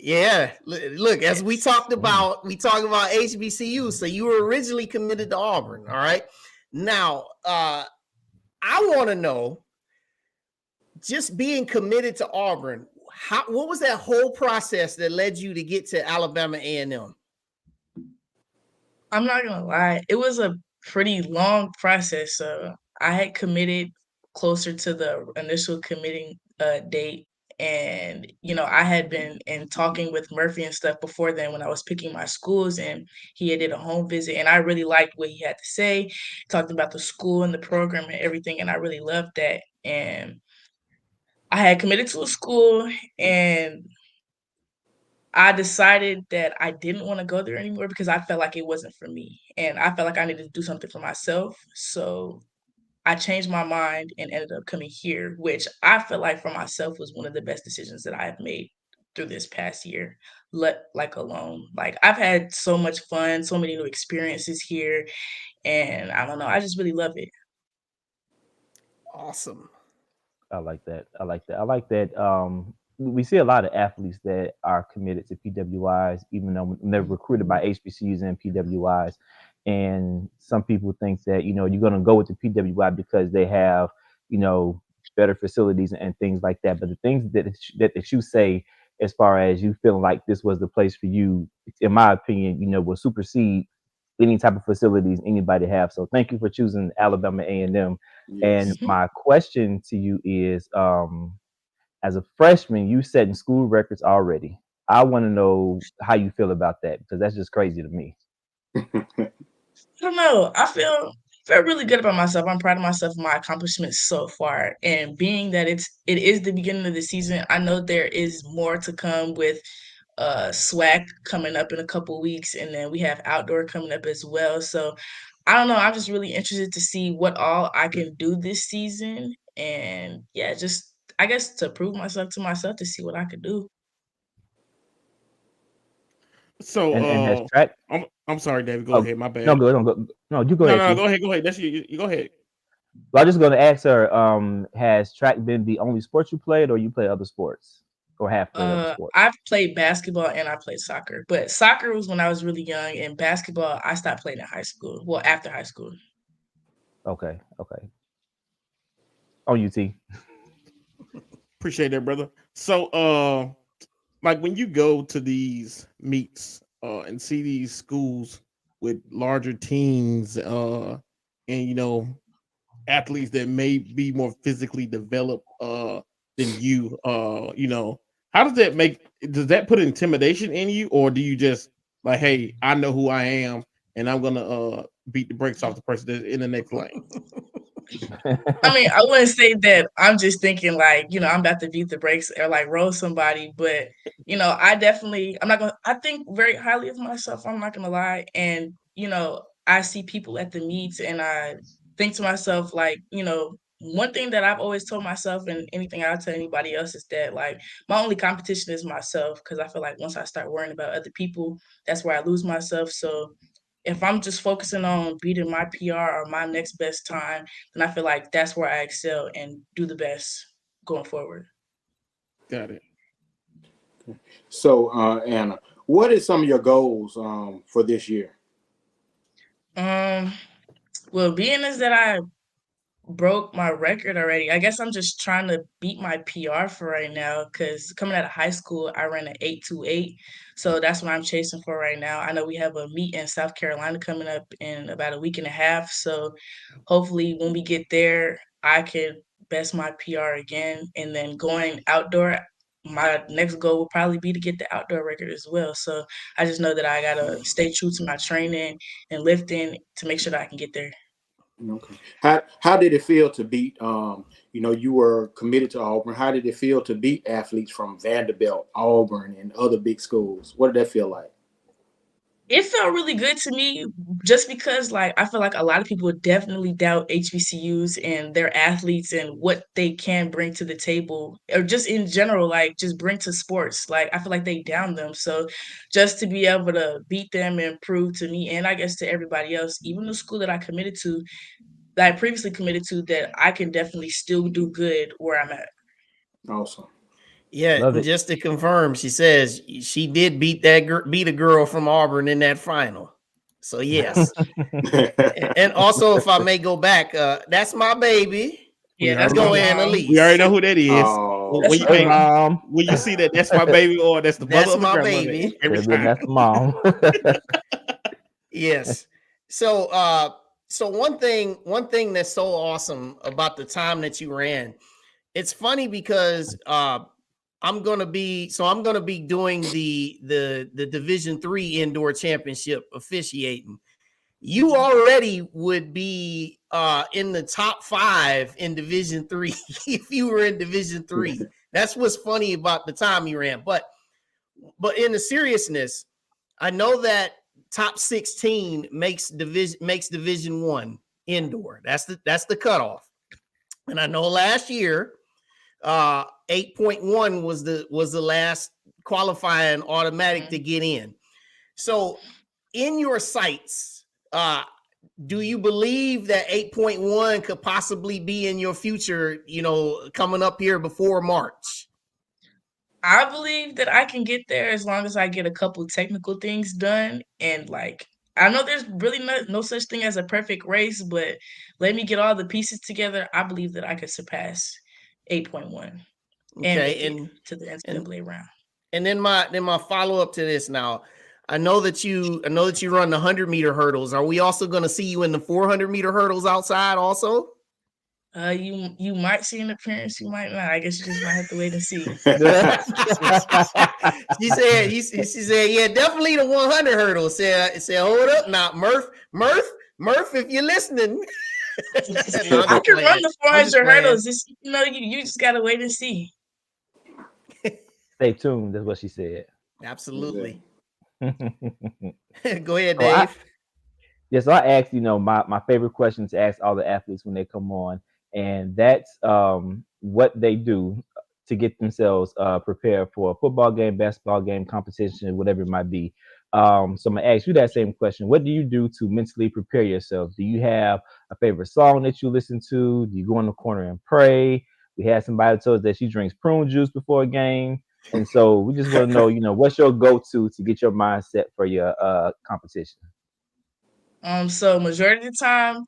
Yeah, look, as we talked about, HBCU. So you were originally committed to Auburn. All right. Now, I want to know, just being committed to Auburn, what was that whole process that led you to get to Alabama A&M? I'm not gonna lie, it was a pretty long process. I had committed closer to the initial committing date, and I had been in talking with Murphy and stuff before then when I was picking my schools, and he had did a home visit, and I really liked what he had to say. Talked about the school and the program and everything, and I really loved that. And I had committed to a school, and I decided that I didn't want to go there anymore because I felt like it wasn't for me. And I felt like I needed to do something for myself. So I changed my mind and ended up coming here, which I feel like for myself was one of the best decisions that I have made through this past year, let like alone. Like I've had so much fun, so many new experiences here. And I don't know, I just really love it. Awesome. I like that. I like that. I like that. We see a lot of athletes that are committed to PWIs, even though they're recruited by HBCUs and PWIs. And some people think that you're going to go with the PWI because they have better facilities and things like that. But the things that you say, as far as you feeling like this was the place for you, in my opinion, will supersede any type of facilities anybody have. So thank you for choosing Alabama A&M. And Yes. my question to you is, as a freshman, you setting school records already. I want to know how you feel about that, because that's just crazy to me. I don't know. I feel really good about myself. I'm proud of myself and my accomplishments so far. And being that it is the beginning of the season, I know there is more to come with SWAC coming up in a couple weeks, and then we have outdoor coming up as well. So I don't know. I'm just really interested to see what all I can do this season. And yeah, just I guess to prove myself to myself to see what I could do. So, And has track. I'm sorry, David. Go Oh, ahead. My no, bad. go. No, you go No, ahead, no, Chief. go ahead. Go ahead. That's you go ahead. Well, I'm just going to ask her, has track been the only sport you played, or you play other sports, or have played other sports? I've played basketball and I played soccer, but soccer was when I was really young, and basketball I stopped playing in high school. Well, after high school. Okay. On UT. Appreciate that, brother. So, like when you go to these meets and see these schools with larger teams and athletes that may be more physically developed than you, how does that put intimidation in you, or do you just like, hey, I know who I am and I'm gonna beat the brakes off the person that's in the next lane? I mean, I wouldn't say that I'm just thinking like, I'm about to beat the brakes or like roll somebody, but I think very highly of myself. I'm not gonna lie. And, I see people at the meets and I think to myself, like, one thing that I've always told myself and anything I'll tell anybody else is that like my only competition is myself. Cause I feel like once I start worrying about other people, that's where I lose myself. So if I'm just focusing on beating my PR or my next best time, then I feel like that's where I excel and do the best going forward. Got it. So, Anna, what is some of your goals for this year? Well, being is that I broke my record already. I guess I'm just trying to beat my PR for right now because coming out of high school, I ran an 8.28. So that's what I'm chasing for right now. I know we have a meet in South Carolina coming up in about a week and a half. So hopefully when we get there, I could best my PR again. And then going outdoor, my next goal will probably be to get the outdoor record as well. So I just know that I got to stay true to my training and lifting to make sure that I can get there. Okay. How did it feel to beat? You were committed to Auburn. How did it feel to beat athletes from Vanderbilt, Auburn, and other big schools? What did that feel like? It felt really good to me just because, like, I feel like a lot of people definitely doubt HBCUs and their athletes and what they can bring to the table, or just in general, like, just bring to sports. Like, I feel like they down them. So just to be able to beat them and prove to me, and I guess to everybody else, even the school that I committed to, that I previously committed to, that I can definitely still do good where I'm at. Awesome. Yeah, Love and it. just to confirm, she says she did beat a girl from Auburn in that final. So yes, and also if I may go back, that's my baby. Yeah, already that's Go my know. in, mom. Ana-Liese. We already know who that is. Oh, That's my Hey, mom. When you see that, that's my baby, or that's the mother That's of the my grandmother. baby. Every That'd be- time. that's mom. Yes. So one thing that's so awesome about the time that you ran, it's funny because I'm gonna be doing the Division III indoor championship officiating. You already would be in the top 5 in Division III if you were in Division III. That's what's funny about the time you ran. But in the seriousness, I know that top 16 makes Division 1 indoor. That's the cutoff. And I know last year 8.1 was the last qualifying automatic to get in. So in your sights, do you believe that 8.1 could possibly be in your future, coming up here before March? I believe that I can get there as long as I get a couple technical things done. And like, I know there's really no such thing as a perfect race, but let me get all the pieces together. I believe that I could surpass 8.1 and make Okay, it to the NCAA round. and then my follow up to this now. I know that you run the 100-meter hurdles. Are we also going to see you in the 400-meter hurdles outside also? You might see an appearance, you might not. I guess you just might have to wait and see. She said, yeah, definitely the 100 hurdles. Said, hold up now, Murph, if you're listening. No, I can run the 400 playing. hurdles. Just, you just gotta wait and see. Stay tuned. That's what she said. Absolutely. Go Go ahead, Dave. So I asked, my favorite question to ask all the athletes when they come on, and that's what they do to get themselves prepared for a football game, basketball game, competition, whatever it might be. So I'm gonna ask you that same question. What do you do to mentally prepare yourself? Do you have a favorite song that you listen to? Do you go in the corner and pray? We had somebody told us that she drinks prune juice before a game. And so we just want to know, what's your go-to to get your mindset for your competition? So majority of the time,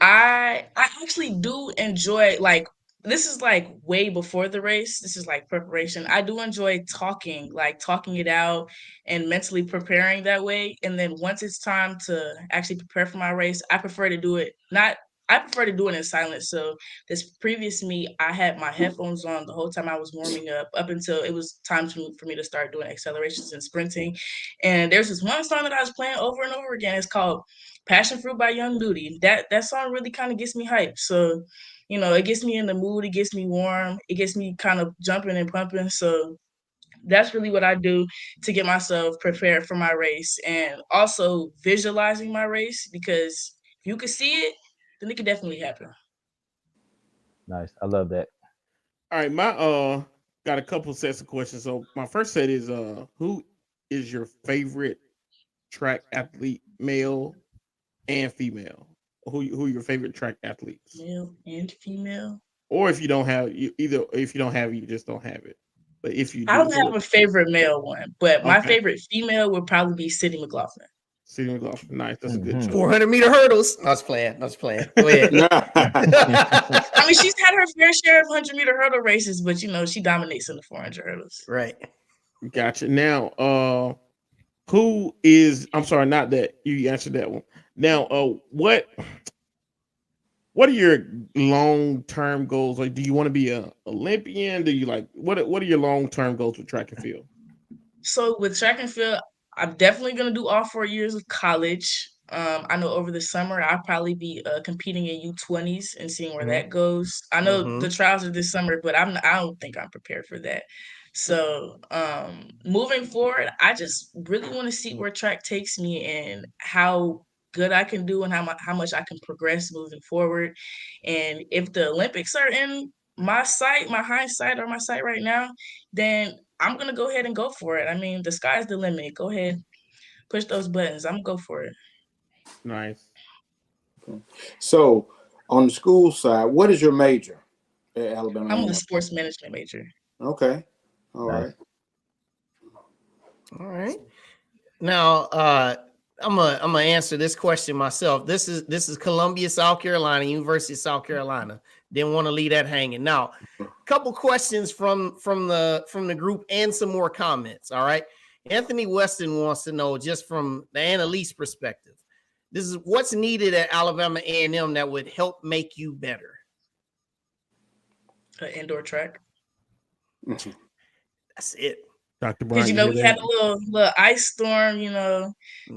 I actually do enjoy, like, this is like way before the race. This is like preparation. I do enjoy talking it out and mentally preparing that way. And then once it's time to actually prepare for my race, I prefer to do it in silence. So this previous meet, I had my headphones on the whole time I was warming up until it was time for me to start doing accelerations and sprinting. And there's this one song that I was playing over and over again. It's called Passion Fruit by Young Booty. That song really kind of gets me hyped. So, it gets me in the mood, it gets me warm, it gets me kind of jumping and pumping. So that's really what I do to get myself prepared for my race, and also visualizing my race, because if you can see it, then it can definitely happen. Nice. I love that. All right, my got a couple sets of questions. So my first set is who is your favorite track athlete, male and female? Who your favorite track athletes? Male and female. Or if you don't have you just don't have it. But if you I do, don't have a favorite male one, but my okay. favorite female would probably be Sydney McLaughlin. Sitting golf. Nice. That's a good choice. 400-meter hurdles. I was playing. Go ahead. I mean, she's had her fair share of 100-meter hurdle races, but she dominates in the 400 hurdles. Right. Gotcha. Now, who is? I'm sorry, not that you answered that one. Now, what are your long-term goals? Like, do you want to be an Olympian? Do you what are your long-term goals with track and field? So with track and field, I'm definitely gonna do all 4 years of college. I know over the summer I'll probably be competing in U20s and seeing where that goes. I know the trials are this summer, but I don't think I'm prepared for that. So moving forward, I just really want to see where track takes me and how good I can do and how much I can progress moving forward. And if the Olympics are in my sight, my hindsight or my sight right now, then I'm gonna go ahead and go for it. I mean, the sky's the limit. Go ahead, push those buttons. I'm gonna go for it. Nice. So, on the school side, what is your major at Alabama? I'm a sports management major. Okay. All right. All right. Now, I'm gonna answer this question myself. This is Columbia, South Carolina, University of South Carolina. Didn't want to leave that hanging. Now, a couple questions from the group and some more comments. All right. Anthony Weston wants to know, just from the Ana-Liese perspective, this is what's needed at Alabama A&M that would help make you better. An indoor track. That's it. Dr. Brown, Because we had a little ice storm,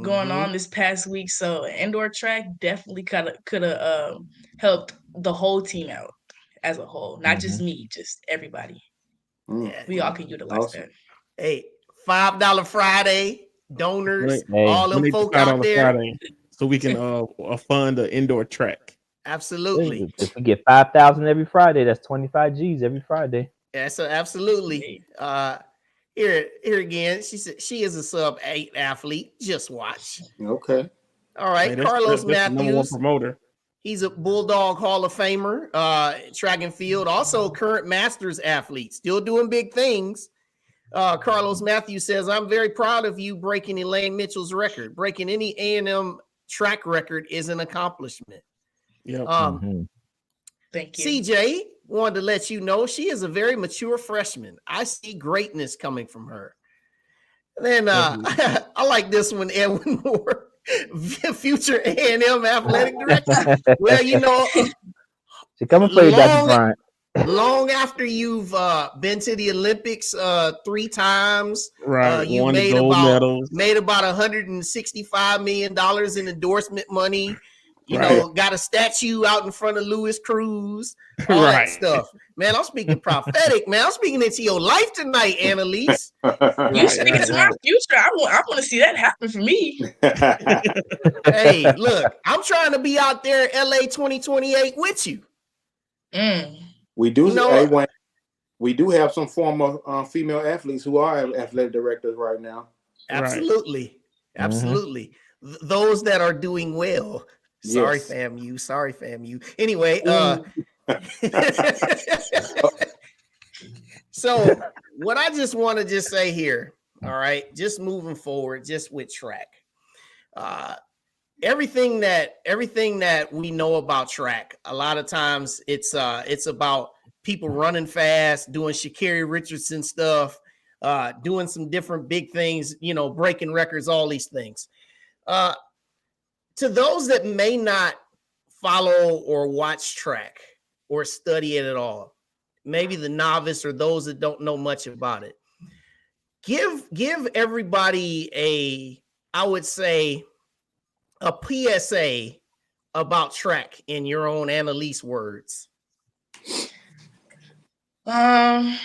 going on this past week. So indoor track definitely could have helped the whole team out as a whole, not just me, just everybody. Yeah. We all can utilize that. Hey, $5 Friday donors, all them folk out there, Friday, so we can fund the indoor track. Absolutely. If we get 5,000 every Friday, that's 25 G's every Friday. Yeah, so absolutely. Here again, she said she is a sub-8 athlete. Just watch. Okay. All right, Hey, Carlos that's the number one Matthews. promoter. He's a Bulldog Hall of Famer, track and field, also current Masters athlete, still doing big things. Carlos Matthews says, I'm very proud of you breaking Elaine Mitchell's record. Breaking any A&M track record is an accomplishment. Yep. Thank you. CJ wanted to let you know she is a very mature freshman. I see greatness coming from her. And then I like this one, Edwin Moore, future A&M athletic director. Well, she coming for you, Dr. Bryant. Long after you've been to the Olympics 3 times, right? You Won made gold about medals. $165 million in endorsement money. You know, got a statue out in front of Louis Cruz, all that stuff. Man, I'm speaking prophetic, man. I'm speaking into your life tonight, Ana-Liese. You speaking to my future. I want to see that happen for me. Hey, look, I'm trying to be out there LA 2028 with you. We do we do have some former female athletes who are athletic directors right now. Absolutely. Right. Absolutely. Those that are doing well. Sorry, FAMU. Anyway, so what I just want to just say here, all right, just moving forward, just with track, everything that we know about track, a lot of times it's about people running fast, doing Sha'Carri Richardson stuff, doing some different big things, breaking records, all these things. To those that may not follow or watch track or study it at all, maybe the novice or those that don't know much about it, give everybody I would say a PSA about track in your own Ana-Liese words. I'll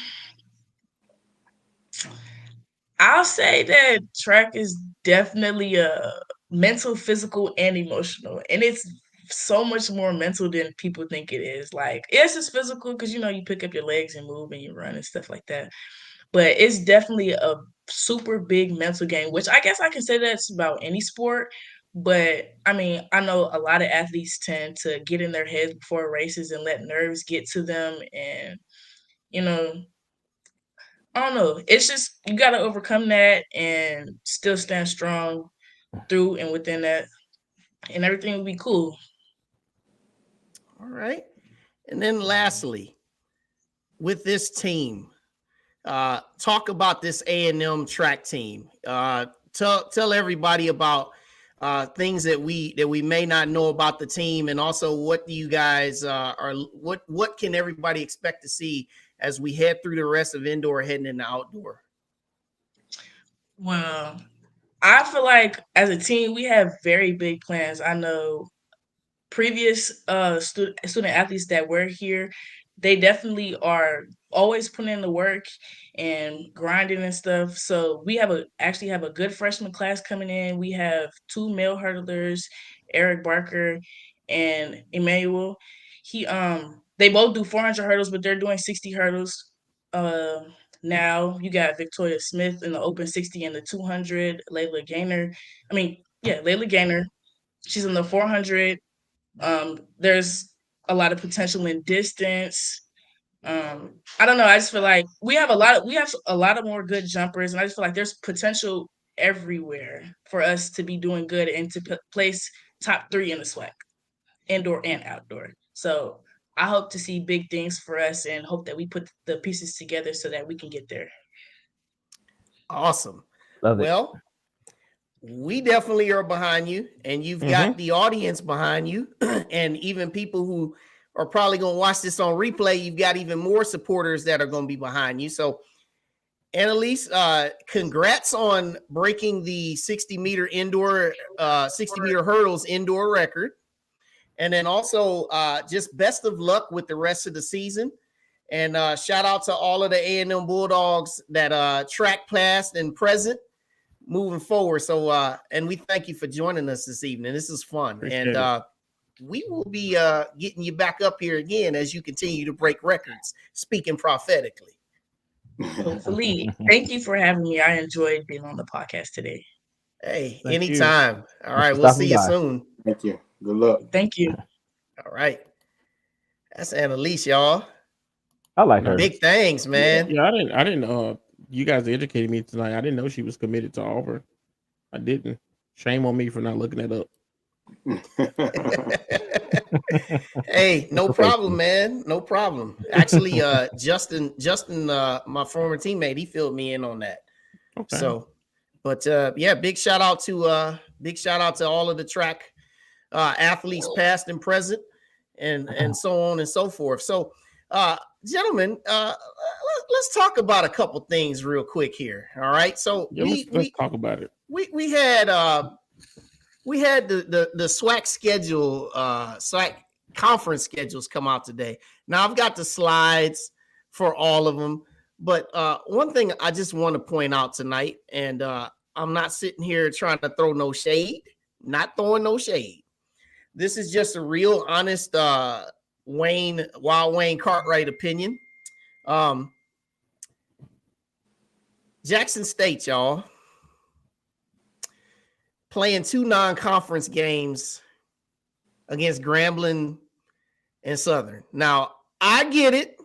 say that track is definitely a mental, physical, and emotional, and it's so much more mental than people think it is. Like, it's just physical because you pick up your legs and move and you run and stuff like that, but it's definitely a super big mental game, which I guess I can say that's about any sport. But I mean, I know a lot of athletes tend to get in their heads before races and let nerves get to them, and I don't know. It's just you got to overcome that and still stand strong through and within that, and everything will be cool. All right. And then lastly, with this team, talk about this A&M track team. Tell everybody about things that we may not know about the team, and also what do you guys what can everybody expect to see as we head through the rest of indoor heading into outdoor? Well, I feel like as a team, we have very big plans. I know previous student athletes that were here, they definitely are always putting in the work and grinding and stuff. So we actually have a good freshman class coming in. We have 2 male hurdlers, Eric Barker and Emmanuel. They both do 400 hurdles, but they're doing 60 hurdles. Now you got Victoria Smith in the open 60 and the 200. Layla Gaynor. She's in the 400. There's a lot of potential in distance. I don't know. I just feel like we have a lot of more good jumpers, and I just feel like there's potential everywhere for us to be doing good and to place top 3 in the SWAC, indoor and outdoor. So I hope to see big things for us and hope that we put the pieces together so that we can get there. Awesome. Love it. Well, we definitely are behind you, and you've got the audience behind you, and even people who are probably going to watch this on replay. You've got even more supporters that are going to be behind you. So, Ana-Liese, congrats on breaking the 60-meter hurdles indoor record, and then also just best of luck with the rest of the season. And shout out to all of the A&M Bulldogs that track past and present moving forward. So, and we thank you for joining us this evening. This is fun. Appreciate and we will be getting you back up here again as you continue to break records, speaking prophetically. Hopefully. Thank you for having me. I enjoyed being on the podcast today. Hey, Thank anytime. All right, we'll stopping see you by. soon. Thank you. Good luck. Thank you. All right. That's Ana-Liese, y'all. I like her. Big things, man. Yeah, I didn't you guys educated me tonight. I didn't know she was committed to Auburn. I didn't. Shame on me for not looking that up. Hey, no problem, man. No problem. Actually, Justin, my former teammate, he filled me in on that. Okay. So, but yeah, big shout out to all of the track athletes, past and present, and so on and so forth. So, gentlemen, let's talk about a couple things real quick here. All right. So yeah, let's talk about it. We had the SWAC schedule, SWAC conference schedules come out today. Now I've got the slides for all of them, but one thing I just want to point out tonight, and I'm not sitting here trying to throw no shade, not throwing no shade. This is just a real honest Wayne Cartwright opinion. Jackson State, y'all, playing 2 non-conference games against Grambling and Southern. Now, I get it.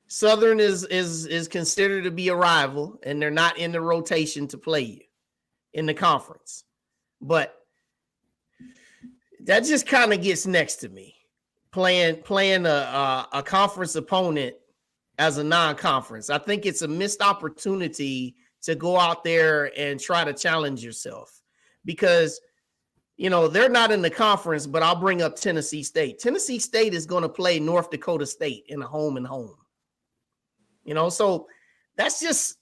Southern is considered to be a rival, and they're not in the rotation to play you in the conference. But that just kind of gets next to me. Playing a conference opponent as a non-conference. I think it's a missed opportunity to go out there and try to challenge yourself, because, you know, they're not in the conference, but I'll bring up Tennessee State. Tennessee State is going to play North Dakota State in a home and home. You know, so that's just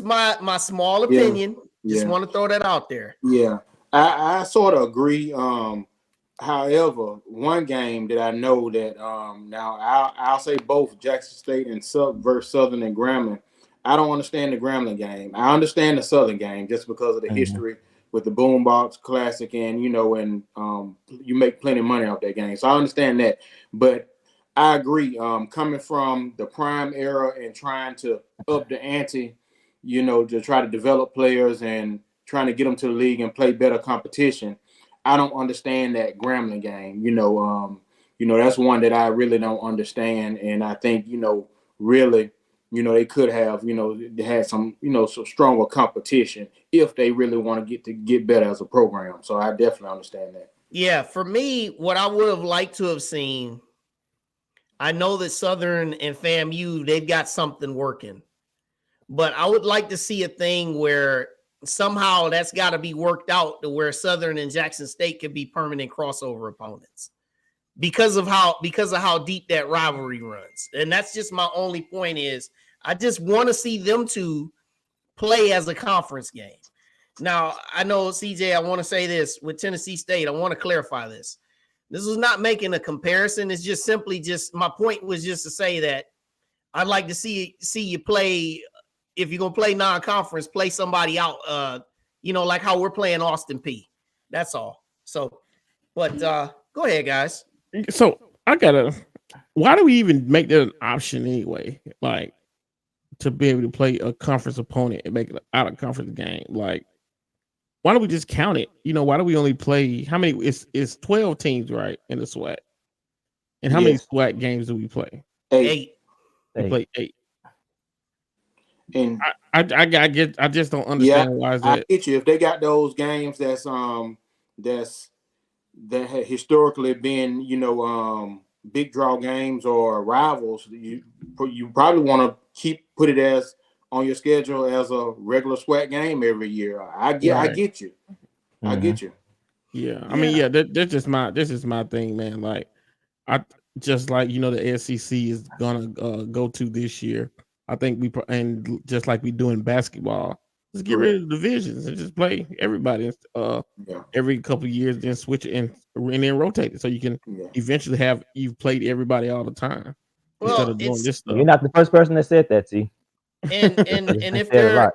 my small opinion. Yeah. Just want to throw that out there. Yeah, I sort of agree. However, one game that I know that now I'll say both Jackson State and versus Southern and Grambling. I don't understand the Grambling game. I understand the Southern game just because of the history with the Boombox Classic, and you make plenty of money off that game. So I understand that. But I agree. Coming from the prime era and trying to up the ante, to try to develop players and trying to get them to the league and play better competition. I don't understand that Grambling game. That's one that I really don't understand. And I think, really they could have, they had some, some stronger competition if they really want to get better as a program. So I definitely understand that. Yeah, for me, what I would have liked to have seen, I know that Southern and FAMU, they've got something working, but I would like to see a thing where somehow that's got to be worked out to where Southern and Jackson State could be permanent crossover opponents because of how deep that rivalry runs. And that's just my only point is I just want to see them two play as a conference game. Now, I know, CJ, I want to say this with Tennessee State. I want to clarify this. This was not making a comparison. It's just simply my point was just to say that I'd like to see you play. If you're going to play non-conference, play somebody out, like how we're playing Austin P. That's all. So, but go ahead, guys. So why do we even make that an option anyway? Like, to be able to play a conference opponent and make it out of conference game? Like, why don't we just count it? Why do we only play, how many, it's 12 teams, right, in the SWAC? And how many SWAC games do we play? 8. We play 8. And I just don't understand why is that. I get you. If they got those games that had historically been, big draw games or rivals, you probably want to put it as on your schedule as a regular SWAC game every year. I get you. Mm-hmm. I get you. Yeah. I mean, this is my thing, man. Like, I just like, the SEC is gonna go to this year. I think and just like we do in basketball, just get rid of the divisions and just play everybody every couple of years, then switch it and then rotate it so you can eventually you've played everybody all the time instead of doing this stuff. You're not the first person that said that, T. And if they're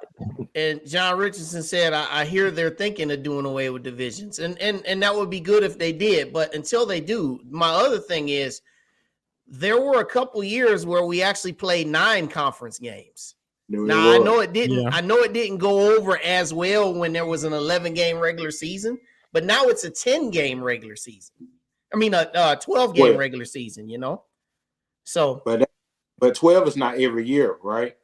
and John Richardson said, I hear they're thinking of doing away with divisions, and that would be good if they did. But until they do, my other thing is there were a couple years where we actually played 9 conference games. Now I know it didn't. Yeah. I know it didn't go over as well when there was an 11-game regular season, but now it's a 10-game regular season. I mean, a 12-game regular season. So, but 12 is not every year, right?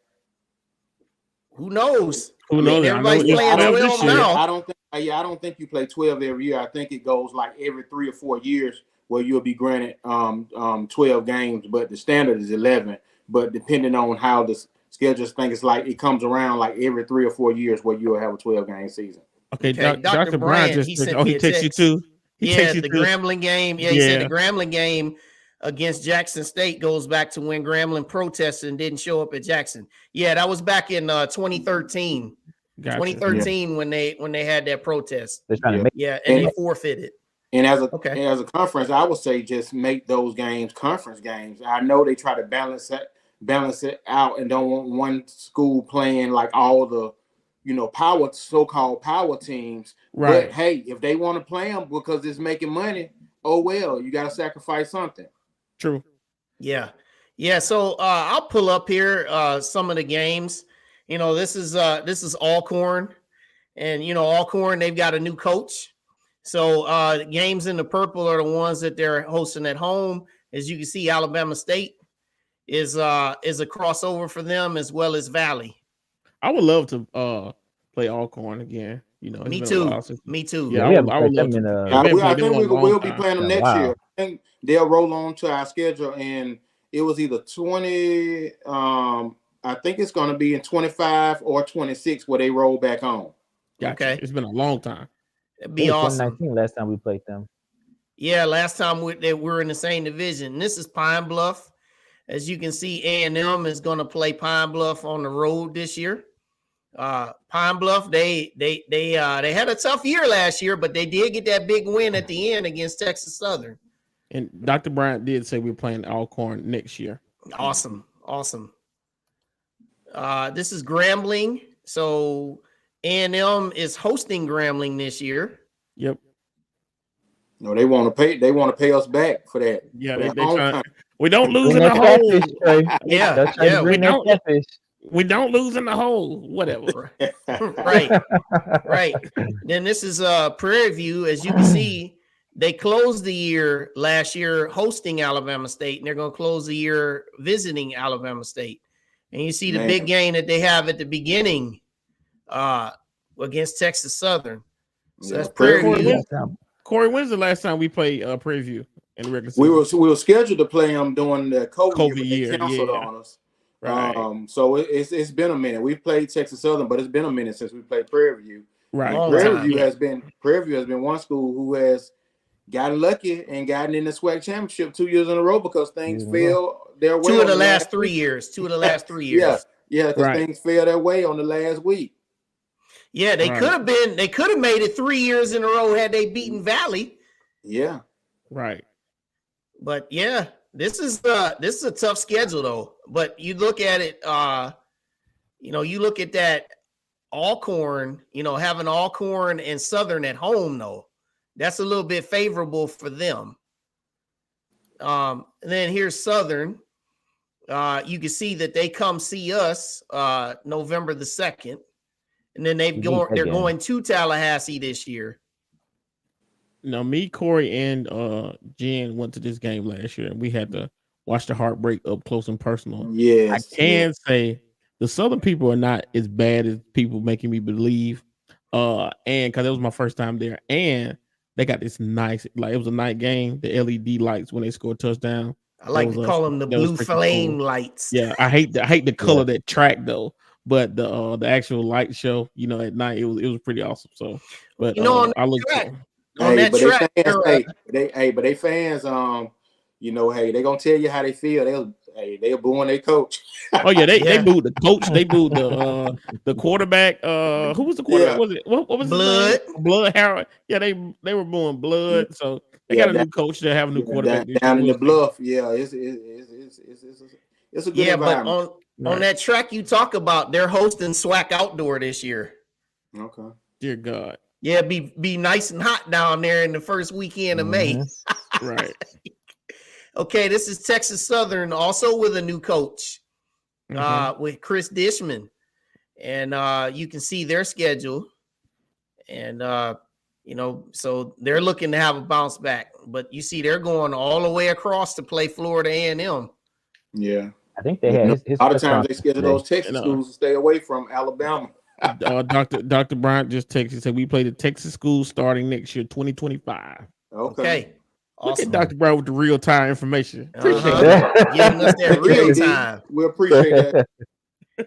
Who knows? Everybody's playing 12 now. I don't think you play 12 every year. I think it goes like every 3 or 4 years where you'll be granted 12 games, but the standard is 11. But depending on how the schedules think, it's like it comes around like every 3 or 4 years where you'll have a 12-game season. Okay, Dr. Brian just he takes you to the Grambling game. Yeah, he said the Grambling game against Jackson State goes back to when Grambling protested and didn't show up at Jackson. Yeah, that was back in 2013. Gotcha. 2013 when they had that protest. And they forfeited. And as a conference, I would say just make those games conference games. I know they try to balance it out and don't want one school playing like all the so-called power teams. Right. But hey, if they want to play them because it's making money, oh well, you got to sacrifice something. True. Yeah. So I'll pull up here some of the games. This is Alcorn, and Alcorn, they've got a new coach. So the games in the purple are the ones that they're hosting at home. As you can see, Alabama State is a crossover for them, as well as Valley. I would love to play Alcorn again. Me too. Yeah, I would love to. I think we'll be playing them next year. I think they'll roll on to our schedule, and it was either 20. I think it's going to be in 25 or 26 where they roll back on. Gotcha. Okay, it's been a long time. It'd be awesome. 2019 last time we played them. Yeah, last time we were in the same division. This is Pine Bluff. As you can see, A&M is going to play Pine Bluff on the road this year. Pine Bluff, they had a tough year last year, but they did get that big win at the end against Texas Southern. And Dr. Bryant did say we're playing Alcorn next year. Awesome. This is Grambling. So A&M is hosting Grambling this year. Yep. No, they want to pay us back for that. Yeah, we don't lose in the hole. We don't lose in the hole. Whatever. Right. Then this is Prairie View. As you can see, they closed the year last year hosting Alabama State, and they're going to close the year visiting Alabama State. And you see the Man. big game that they have at the beginning against Texas Southern. So that's Prairie Prairie View. View. Corey, when's the last time we played Prairie View in the regular season? We were scheduled to play them during the COVID year, but they canceled yeah. on us. Right. So it's been a minute. We've played Texas Southern, but it's been a minute since we played Prairie View. Right. Prairie View has been one school who has gotten lucky and gotten in the SWAC championship 2 years in a row because things fell their way. Two of the last 3 years. Yeah, because things fell their way on the last week. Yeah, they could have made it 3 years in a row had they beaten Valley. Yeah. Right. But yeah, this is a tough schedule though. But you look at it, you look at that Alcorn, having Alcorn and Southern at home though. That's a little bit favorable for them. And then here's Southern. You can see that they come see us November the 2nd. And then they're going to Tallahassee this year. Now, me, Corey, and Jen went to this game last year, and we had to watch the heartbreak up close and personal. Yes. I can say the Southern people are not as bad as people making me believe. And because it was my first time there, and they got this nice, like it was a night game. The LED lights when they scored a touchdown. I like to call them the blue flame lights. Yeah, I hate the color of that track though. But the actual light show, at night, it was pretty awesome. So, but I looked on that track. But they fans, they gonna tell you how they feel. They're booing their coach. Oh yeah, they booed the coach. They booed the quarterback. Who was the quarterback? Was it what was Blood? His name? Blood Harold. Yeah, they were booing Blood. So they got a new coach. They have a new quarterback down in the Bluff. Yeah, it's a good environment. But on that track you talk about, they're hosting SWAC Outdoor this year. Okay. Dear God. Yeah, be nice and hot down there in the first weekend of May. Right. Okay, this is Texas Southern, also with a new coach, with Chris Dishman. And you can see their schedule. And, so they're looking to have a bounce back. But you see they're going all the way across to play Florida A&M. Yeah. I think they had a lot of times they schedule those Texas schools to stay away from Alabama. Dr. Bryant just texted, said we play the Texas schools starting next year, 2025. Okay. Look at Dr. Bryant with the real time information. Appreciate that. Giving us that real time. We appreciate that.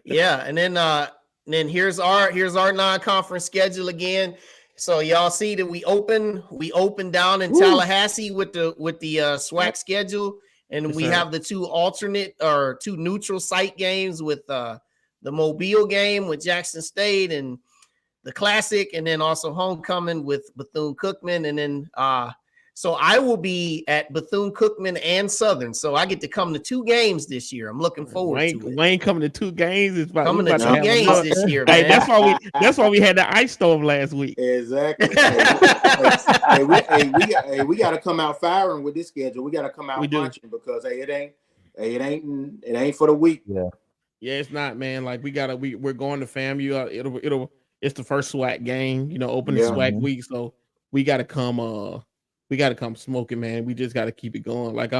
Yeah, and then here's our non-conference schedule again. So y'all see that we open down in Tallahassee with the SWAC schedule. And we have the two neutral site games with the Mobile game with Jackson State and the Classic, and then also homecoming with Bethune-Cookman. And then so I will be at Bethune-Cookman and Southern. So I get to come to 2 games this year. I'm looking forward to it. Wayne coming to 2 games. It's about, coming to 2 games this year, man. Hey, that's why we had the ice storm last week. Exactly. We got to come out firing with this schedule. We got to come out punching because it ain't for the weak. Yeah, it's not, man. Like we're going to FAMU. It's the first SWAC game, opening SWAC week. So we got to come. We got to come smoking, man. We just got to keep it going. Like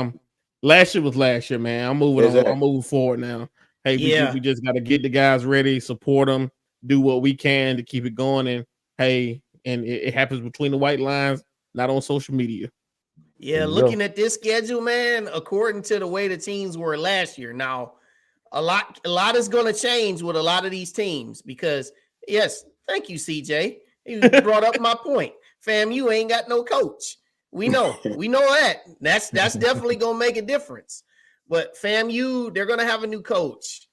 last year was last year, man. I'm moving on. I'm moving forward now. Hey, we just got to get the guys ready, support them, do what we can to keep it going. And hey, it happens between the white lines, not on social media. Yeah, looking at this schedule, man, according to the way the teams were last year. Now, a lot is going to change with a lot of these teams because, yes, thank you, CJ. You brought up my point. FAMU ain't got no coach. We know that. That's definitely gonna make a difference. But FAMU, they're gonna have a new coach.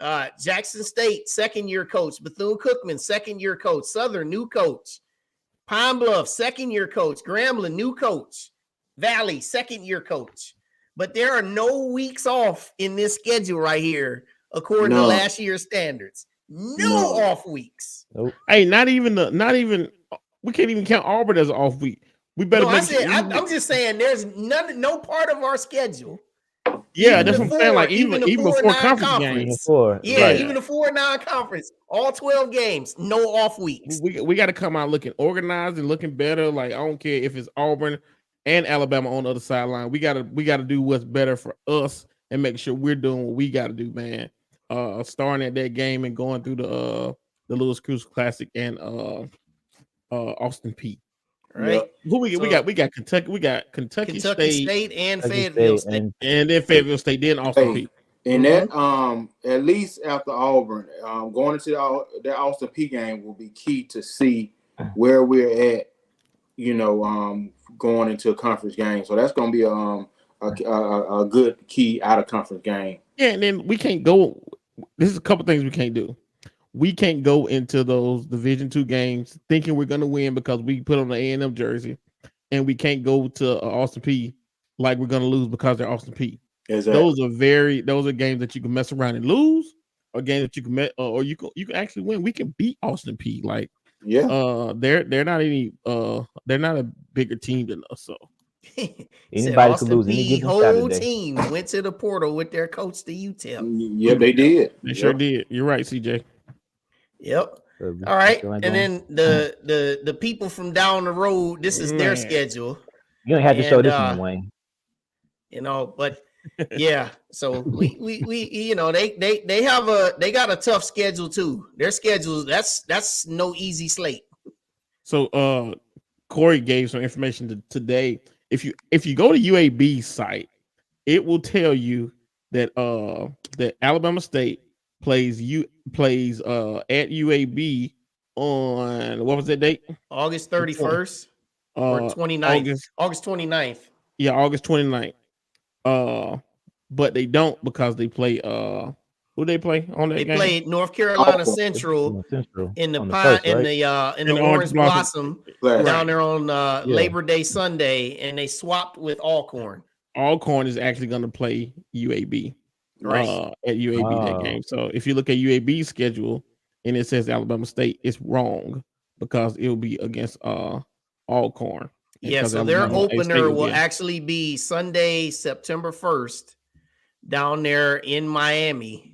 Jackson State, 2nd-year coach. Bethune-Cookman, 2nd-year coach. Southern, new coach. Pine Bluff, 2nd-year coach. Grambling, new coach. Valley, 2nd-year coach. But there are no weeks off in this schedule right here, according to last year's standards. No off weeks. Nope. Hey, not even we can't even count Auburn as an off week. We better. I'm just saying, there's no part of our schedule. Yeah, that's what I'm saying. Like even before conference games. Even the 4 non-conference, all 12 games, no off weeks. We got to come out looking organized and looking better. Like I don't care if it's Auburn and Alabama on the other sideline. We gotta do what's better for us and make sure we're doing what we got to do, man. starting at that game and going through the Lewis Cruz Classic and Austin Peay. Right. Yep. Who we got? We got Kentucky. We got Kentucky State, and Kentucky Fayetteville State State. and then Fayetteville State, then Austin Hey, Peay. and that at least after Auburn, going into that Austin Peay game will be key to see where we're at. Going into a conference game, so that's going to be a good key out of conference game. Yeah, and then we can't go. This is a couple things we can't do. We can't go into those Division II games thinking we're going to win because we put on the A&M jersey, and we can't go to Austin Peay like we're going to lose because they're Austin Peay. Exactly. Those are games that you can mess around and lose, or games that you can or you can actually win. We can beat Austin Peay. Like, they're not they're not a bigger team than us. So anybody could lose any the given whole Saturday. team went to the portal with their coach, the UTEP. Yeah, they did. They sure did. You're right, CJ. Yep. All right. And then the people from down the road, this is their schedule. You don't have to show this one, Wayne. But yeah. So we they got a tough schedule too. Their schedule, that's no easy slate. So Corey gave some information today. If you go to UAB's site, it will tell you that that Alabama State plays at UAB on, what was that date? August 31st or 29th. August 29th. Yeah, August 29th. But they don't, because they play who they play on that game? They played North Carolina Central in the Orange Blossom down there on Labor Day Sunday, and they swapped with Alcorn. Alcorn is actually going to play UAB at UAB that game. So if you look at UAB's schedule and it says Alabama State, it's wrong because it will be against Alcorn. Yeah, so their opener will actually be Sunday, September 1st, down there in Miami.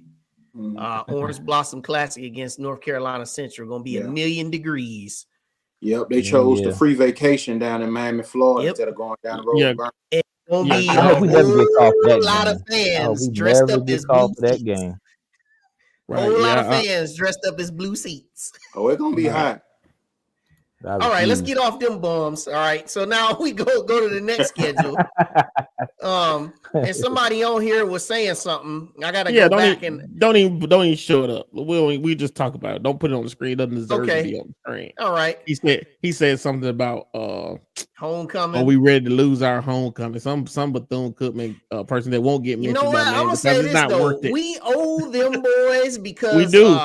Orange Blossom Classic against North Carolina Central. Going to be 1,000,000 degrees. Yep, they chose the free vacation down in Miami, Florida, instead of going down the road. It's going to be I hope we never get caught for that lot game. of fans dressed up as blue for that seats. game. Right, whole lot of fans dressed up as blue seats. Oh, it's going to be hot. All right, let's get off them bums. All right, so now we go to the next schedule. And somebody on here was saying something. I gotta go back don't even show it up. We just talk about it. Don't put it on the screen. It doesn't deserve to be on the screen. All right. He said something about homecoming. Are we ready to lose our homecoming? Some Bethune-Cookman person that won't get mentioned. You know what? I'm gonna say this though. We owe them boys because we do.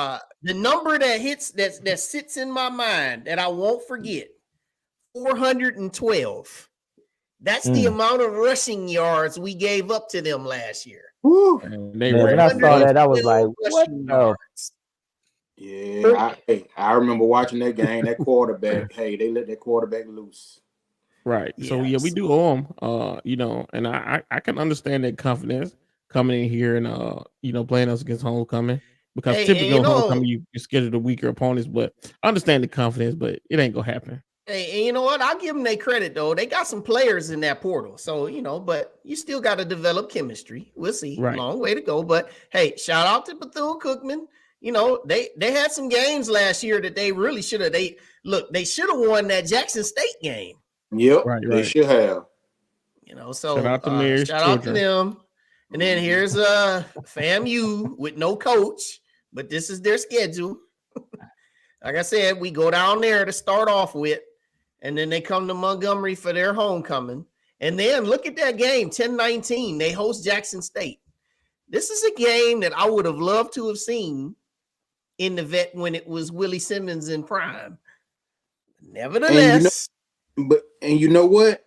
The number that sits in my mind that I won't forget, 412. That's the amount of rushing yards we gave up to them last year. Woo. When I saw that, I was like, what? Yeah, I remember watching that game. That quarterback, they let that quarterback loose. Right. So we do owe them. And I can understand that confidence coming in here and playing us against homecoming. Because typically on homecoming, you schedule the weaker opponents, but I understand the confidence, but it ain't gonna happen. Hey, and you know what? I'll give them their credit though. They got some players in that portal, so but you still got to develop chemistry. We'll see. Right. Long way to go, but hey, shout out to Bethune-Cookman. They had some games last year that they really should have. They should have won that Jackson State game. Yep, they should have. So shout out to them. And then here's FAMU with no coach, but this is their schedule. Like I said, we go down there to start off with, and then they come to Montgomery for their homecoming. And then look at that game, 10-19. They host Jackson State. This is a game that I would have loved to have seen in the vet when it was Willie Simmons in prime. Nevertheless. And you know what?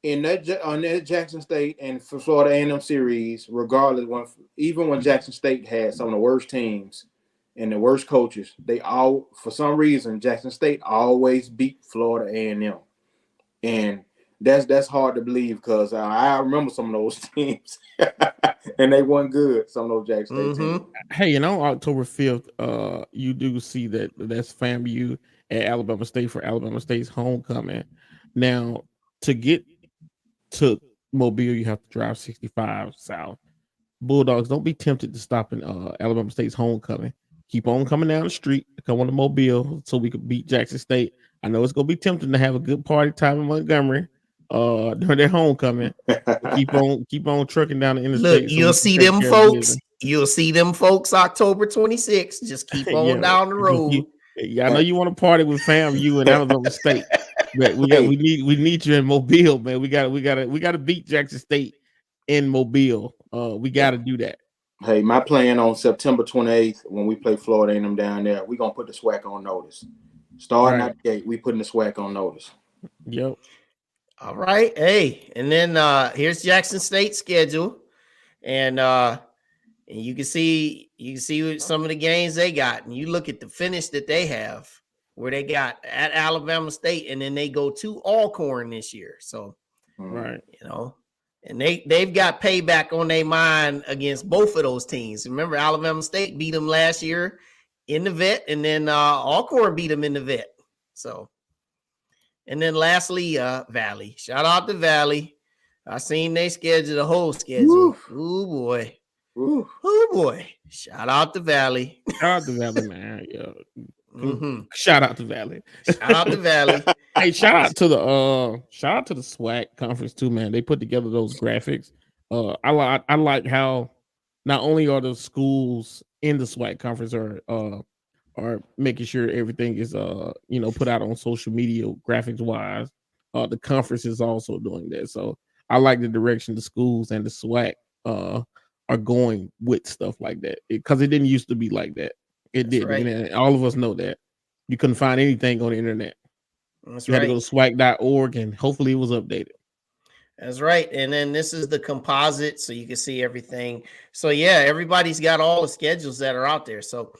On that Jackson State and for Florida A&M series, regardless, even when Jackson State had some of the worst teams and the worst coaches, for some reason, Jackson State always beat Florida A&M, and that's hard to believe because I remember some of those teams, and they weren't good. Some of those Jackson State teams. Hey, October 5th, you do see that's FAMU at Alabama State for Alabama State's homecoming. Now, to get to Mobile, you have to drive 65 south. Bulldogs, don't be tempted to stop in Alabama State's homecoming. Keep on coming down the street, come on to Mobile, so we could beat Jackson State. I know it's gonna be tempting to have a good party time in Montgomery during their homecoming. But keep on trucking down the Look, interstate so you'll we can see take them care of folks. business. You'll see them folks October 26th. Just keep on Yeah, down the road. I know you want to party with FAMU in Alabama State, but we need you in Mobile, man. We gotta beat Jackson State in Mobile. We gotta do that. Hey, my plan on September 28th when we play Florida A&M down there, we're gonna put the SWAC on notice. Starting Right. out the gate, we putting the SWAC on notice. Yep. All right. Hey, and then here's Jackson State's schedule. And you can see some of the games they got. And you look at the finish that they have, where they got at Alabama State, and then they go to Alcorn this year. So Right. you know, and they've got payback on their mind against both of those teams. Remember, Alabama State beat them last year in the vet, and then Alcorn beat them in the vet. So, and then lastly, Valley. Shout out to Valley. I seen they schedule the whole schedule. Oh boy. Ooh. Oh boy. Shout out to Valley. Shout out to Valley, man. Yeah. Mm-hmm. Shout out to Valley. Shout out to Valley. Hey, shout out to the SWAC conference too, man. They put together those graphics. I like how not only are the schools in the SWAC conference are making sure everything is put out on social media graphics wise. The conference is also doing that. So I like the direction the schools and the SWAC are going with stuff like that, because it didn't used to be like that. It did. Right. And all of us know that. You couldn't find anything on the internet. That's You had right. to go to swag.org, and hopefully it was updated. That's right. And then this is the composite, so you can see everything. So yeah, everybody's got all the schedules that are out there. So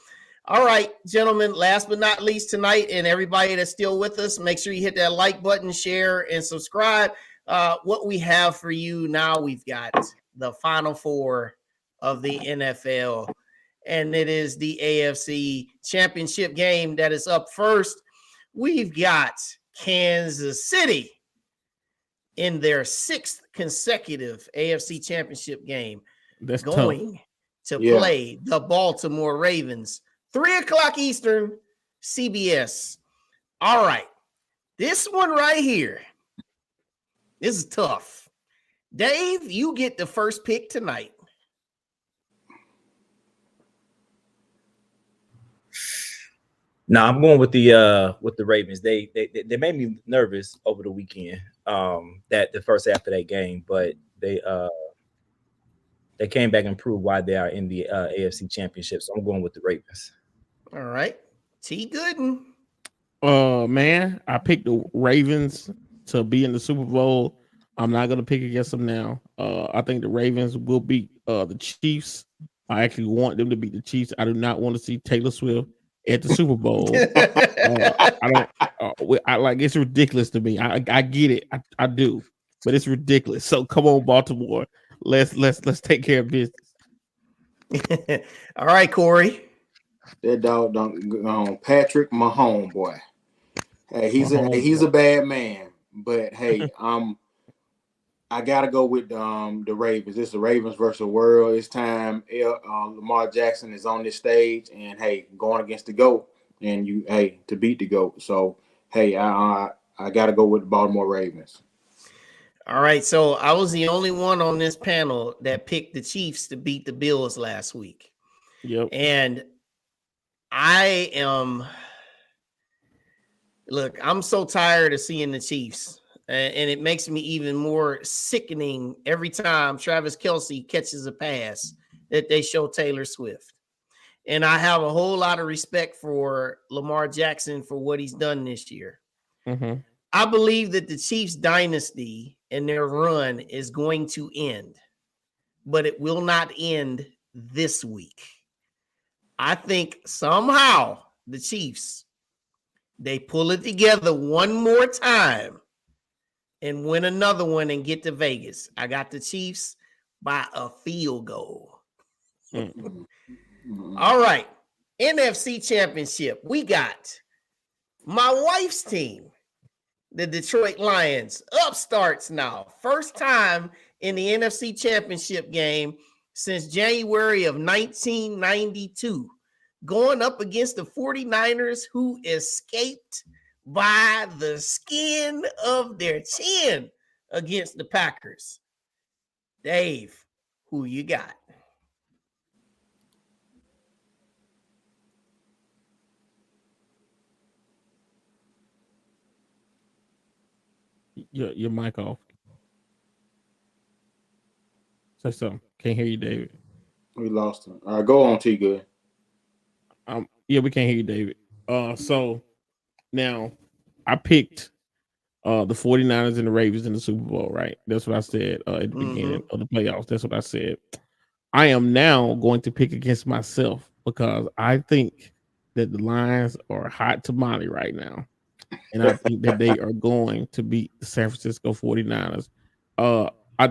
all right, gentlemen, last but not least tonight, and everybody that's still with us, make sure you hit that like button, share, and subscribe. What we have for you now, we've got the Final Four of the NFL, and it is the AFC Championship game that is up first. We've got Kansas City in their sixth consecutive AFC Championship game. That's going tough. to play the Baltimore Ravens. 3:00 Eastern, CBS. All right. This one right here. This is tough. Dave, you get the first pick tonight. No, I'm going with the Ravens. They made me nervous over the weekend. That the first half of that game, but they came back and proved why they are in the AFC Championship. So I'm going with the Ravens. All right. T. Gooden. Man, I picked the Ravens to be in the Super Bowl. I'm not gonna pick against them now. I think the Ravens will beat the Chiefs. I actually want them to beat the Chiefs. I do not want to see Taylor Swift at the Super Bowl. I like, it's ridiculous to me. I get it. I do, but it's ridiculous. So come on, Baltimore. Let's take care of business. All right, Corey. That dog Patrick Mahomes, boy. Hey, he's a bad man, but hey, I gotta go with the Ravens. It's the Ravens versus the world. It's time. Lamar Jackson is on this stage, and hey, going against the GOAT, and to beat the GOAT. So hey, I gotta go with the Baltimore Ravens. All right, so I was the only one on this panel that picked the Chiefs to beat the Bills last week. Yep. And I'm so tired of seeing the Chiefs. And it makes me even more sickening every time Travis Kelce catches a pass that they show Taylor Swift. And I have a whole lot of respect for Lamar Jackson for what he's done this year. Mm-hmm. I believe that the Chiefs dynasty and their run is going to end, but it will not end this week. I think somehow the Chiefs, they pull it together one more time and win another one and get to Vegas. I got the Chiefs by a field goal. Mm-hmm. All right. NFC Championship. We got my wife's team, the Detroit Lions, upstarts now. First time in the NFC Championship game. since January of 1992, going up against the 49ers, who escaped by the skin of their chin against the Packers. Dave, who you got? Your mic off. Say something. Can't hear you, David. We lost him. All right, go on, T. Good. Yeah, we can't hear you, David. So now I picked the 49ers and the Ravens in the Super Bowl, right? That's what I said at the beginning of the playoffs. That's what I said. I am now going to pick against myself because I think that the Lions are hot tamale right now. And I think that they are going to beat the San Francisco 49ers.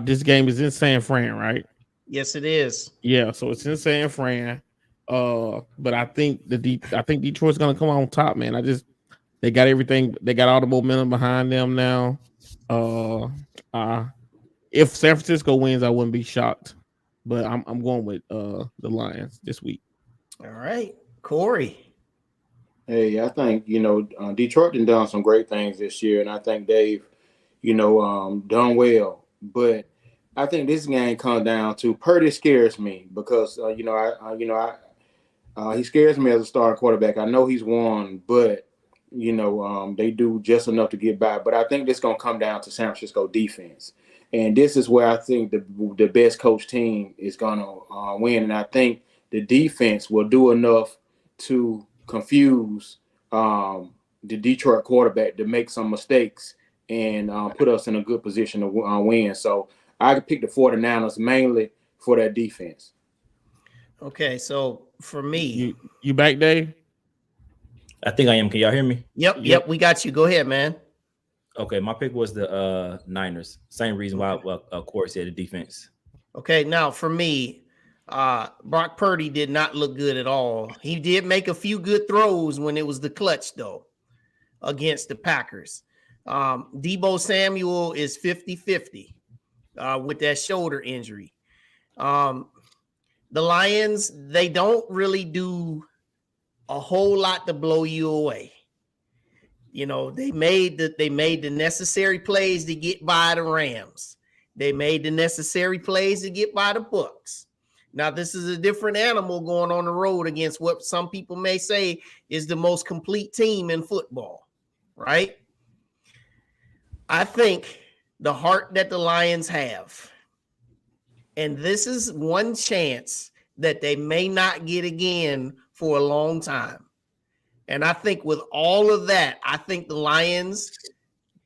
This game is in San Fran, right? Yes, it is. Yeah, so it's in San Fran. But I think Detroit's gonna come on top, man. They got everything, they got all the momentum behind them now. If San Francisco wins, I wouldn't be shocked. But I'm going with the Lions this week. All right, Corey. Hey, I think, Detroit done some great things this year, and I think they've, done well. But I think this game comes down to Purdy scares me because, he scares me as a starting quarterback. I know he's won, but, they do just enough to get by. But I think this is going to come down to San Francisco defense. And this is where I think the best coach team is going to win. And I think the defense will do enough to confuse the Detroit quarterback to make some mistakes and put us in a good position to win. So I could pick the 49ers mainly for that defense. Okay, so for me, you back, Dave? I think I am. Can y'all hear me? Yep, we got you. Go ahead, man. Okay, my pick was the Niners. Same reason why Corey said the defense. Okay, now for me, Brock Purdy did not look good at all. He did make a few good throws when it was the clutch, though, against the Packers. Deebo Samuel is 50-50 with that shoulder injury. The Lions, they don't really do a whole lot to blow you away. They made the necessary plays to get by the Rams. They made the necessary plays to get by the Bucs. Now, this is a different animal going on the road against what some people may say is the most complete team in football, right? I think the heart that the Lions have, and this is one chance that they may not get again for a long time. And I think with all of that, I think the Lions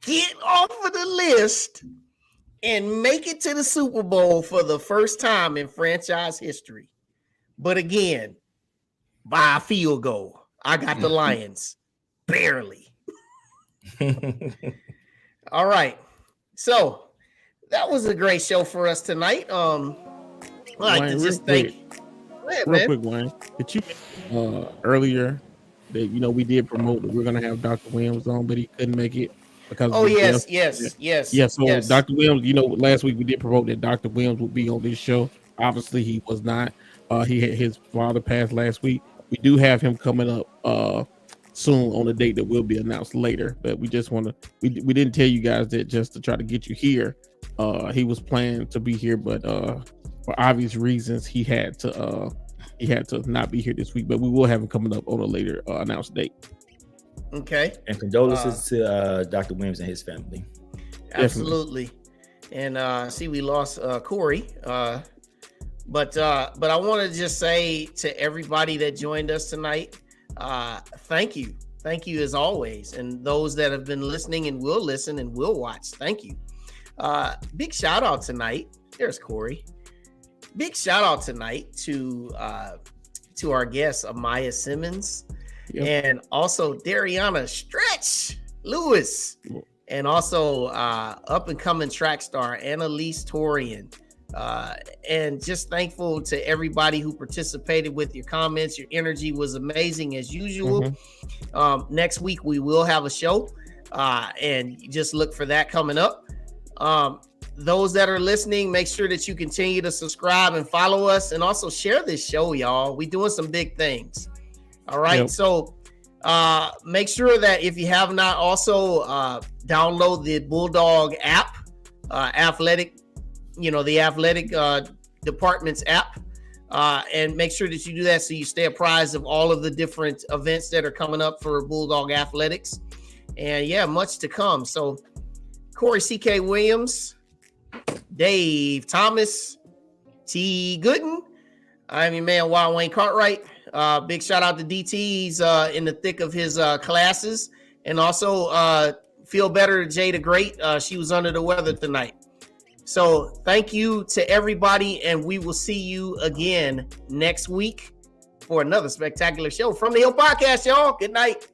get off of the list and make it to the Super Bowl for the first time in franchise history. But again, by a field goal, I got the Lions barely. All right. So that was a great show for us tonight. I'd like Wayne, to just real quick, Wayne, did you earlier that we did promote that we're gonna have Dr. Williams on, but he couldn't make it because yes. So Dr. Williams, last week we did promote that Dr. Williams would be on this show. Obviously, he was not. He had his father passed last week. We do have him coming up soon on a date that will be announced later. But we just want to we didn't tell you guys that just to try to get you here. He was planning to be here, but for obvious reasons, he had to not be here this week. But we will have him coming up on a later announced date. Okay. And condolences to Dr. Williams and his family. Absolutely. And see, we lost Corey. But I want to just say to everybody that joined us tonight, thank you. Thank you as always. And those that have been listening and will listen and will watch, thank you. Big shout out tonight. There's Corey. Big shout out tonight to our guest, Amiah Simmons, and also Dariauna Stretch Lewis, and also up and coming track star Ana-Liese Torian. And just thankful to everybody who participated with your comments. Your energy was amazing as usual. Next week we will have a show, and just look for that coming up. those that are listening, make sure that you continue to subscribe and follow us, and also share this show, y'all. We doing some big things. All right. Yep. So make sure that if you have not, also download the Bulldog app, athletic, the athletic department's app, and make sure that you do that so you stay apprised of all of the different events that are coming up for Bulldog Athletics. And yeah, much to come. So Corey C.K. Williams, Dave Thomas, T. Gooden, I'm your man, Wild Wayne Cartwright. Big shout out to DT's in the thick of his classes. And also feel better, Jada Great. She was under the weather tonight. So thank you to everybody, and we will see you again next week for another spectacular show from the Hill Podcast, y'all. Good night.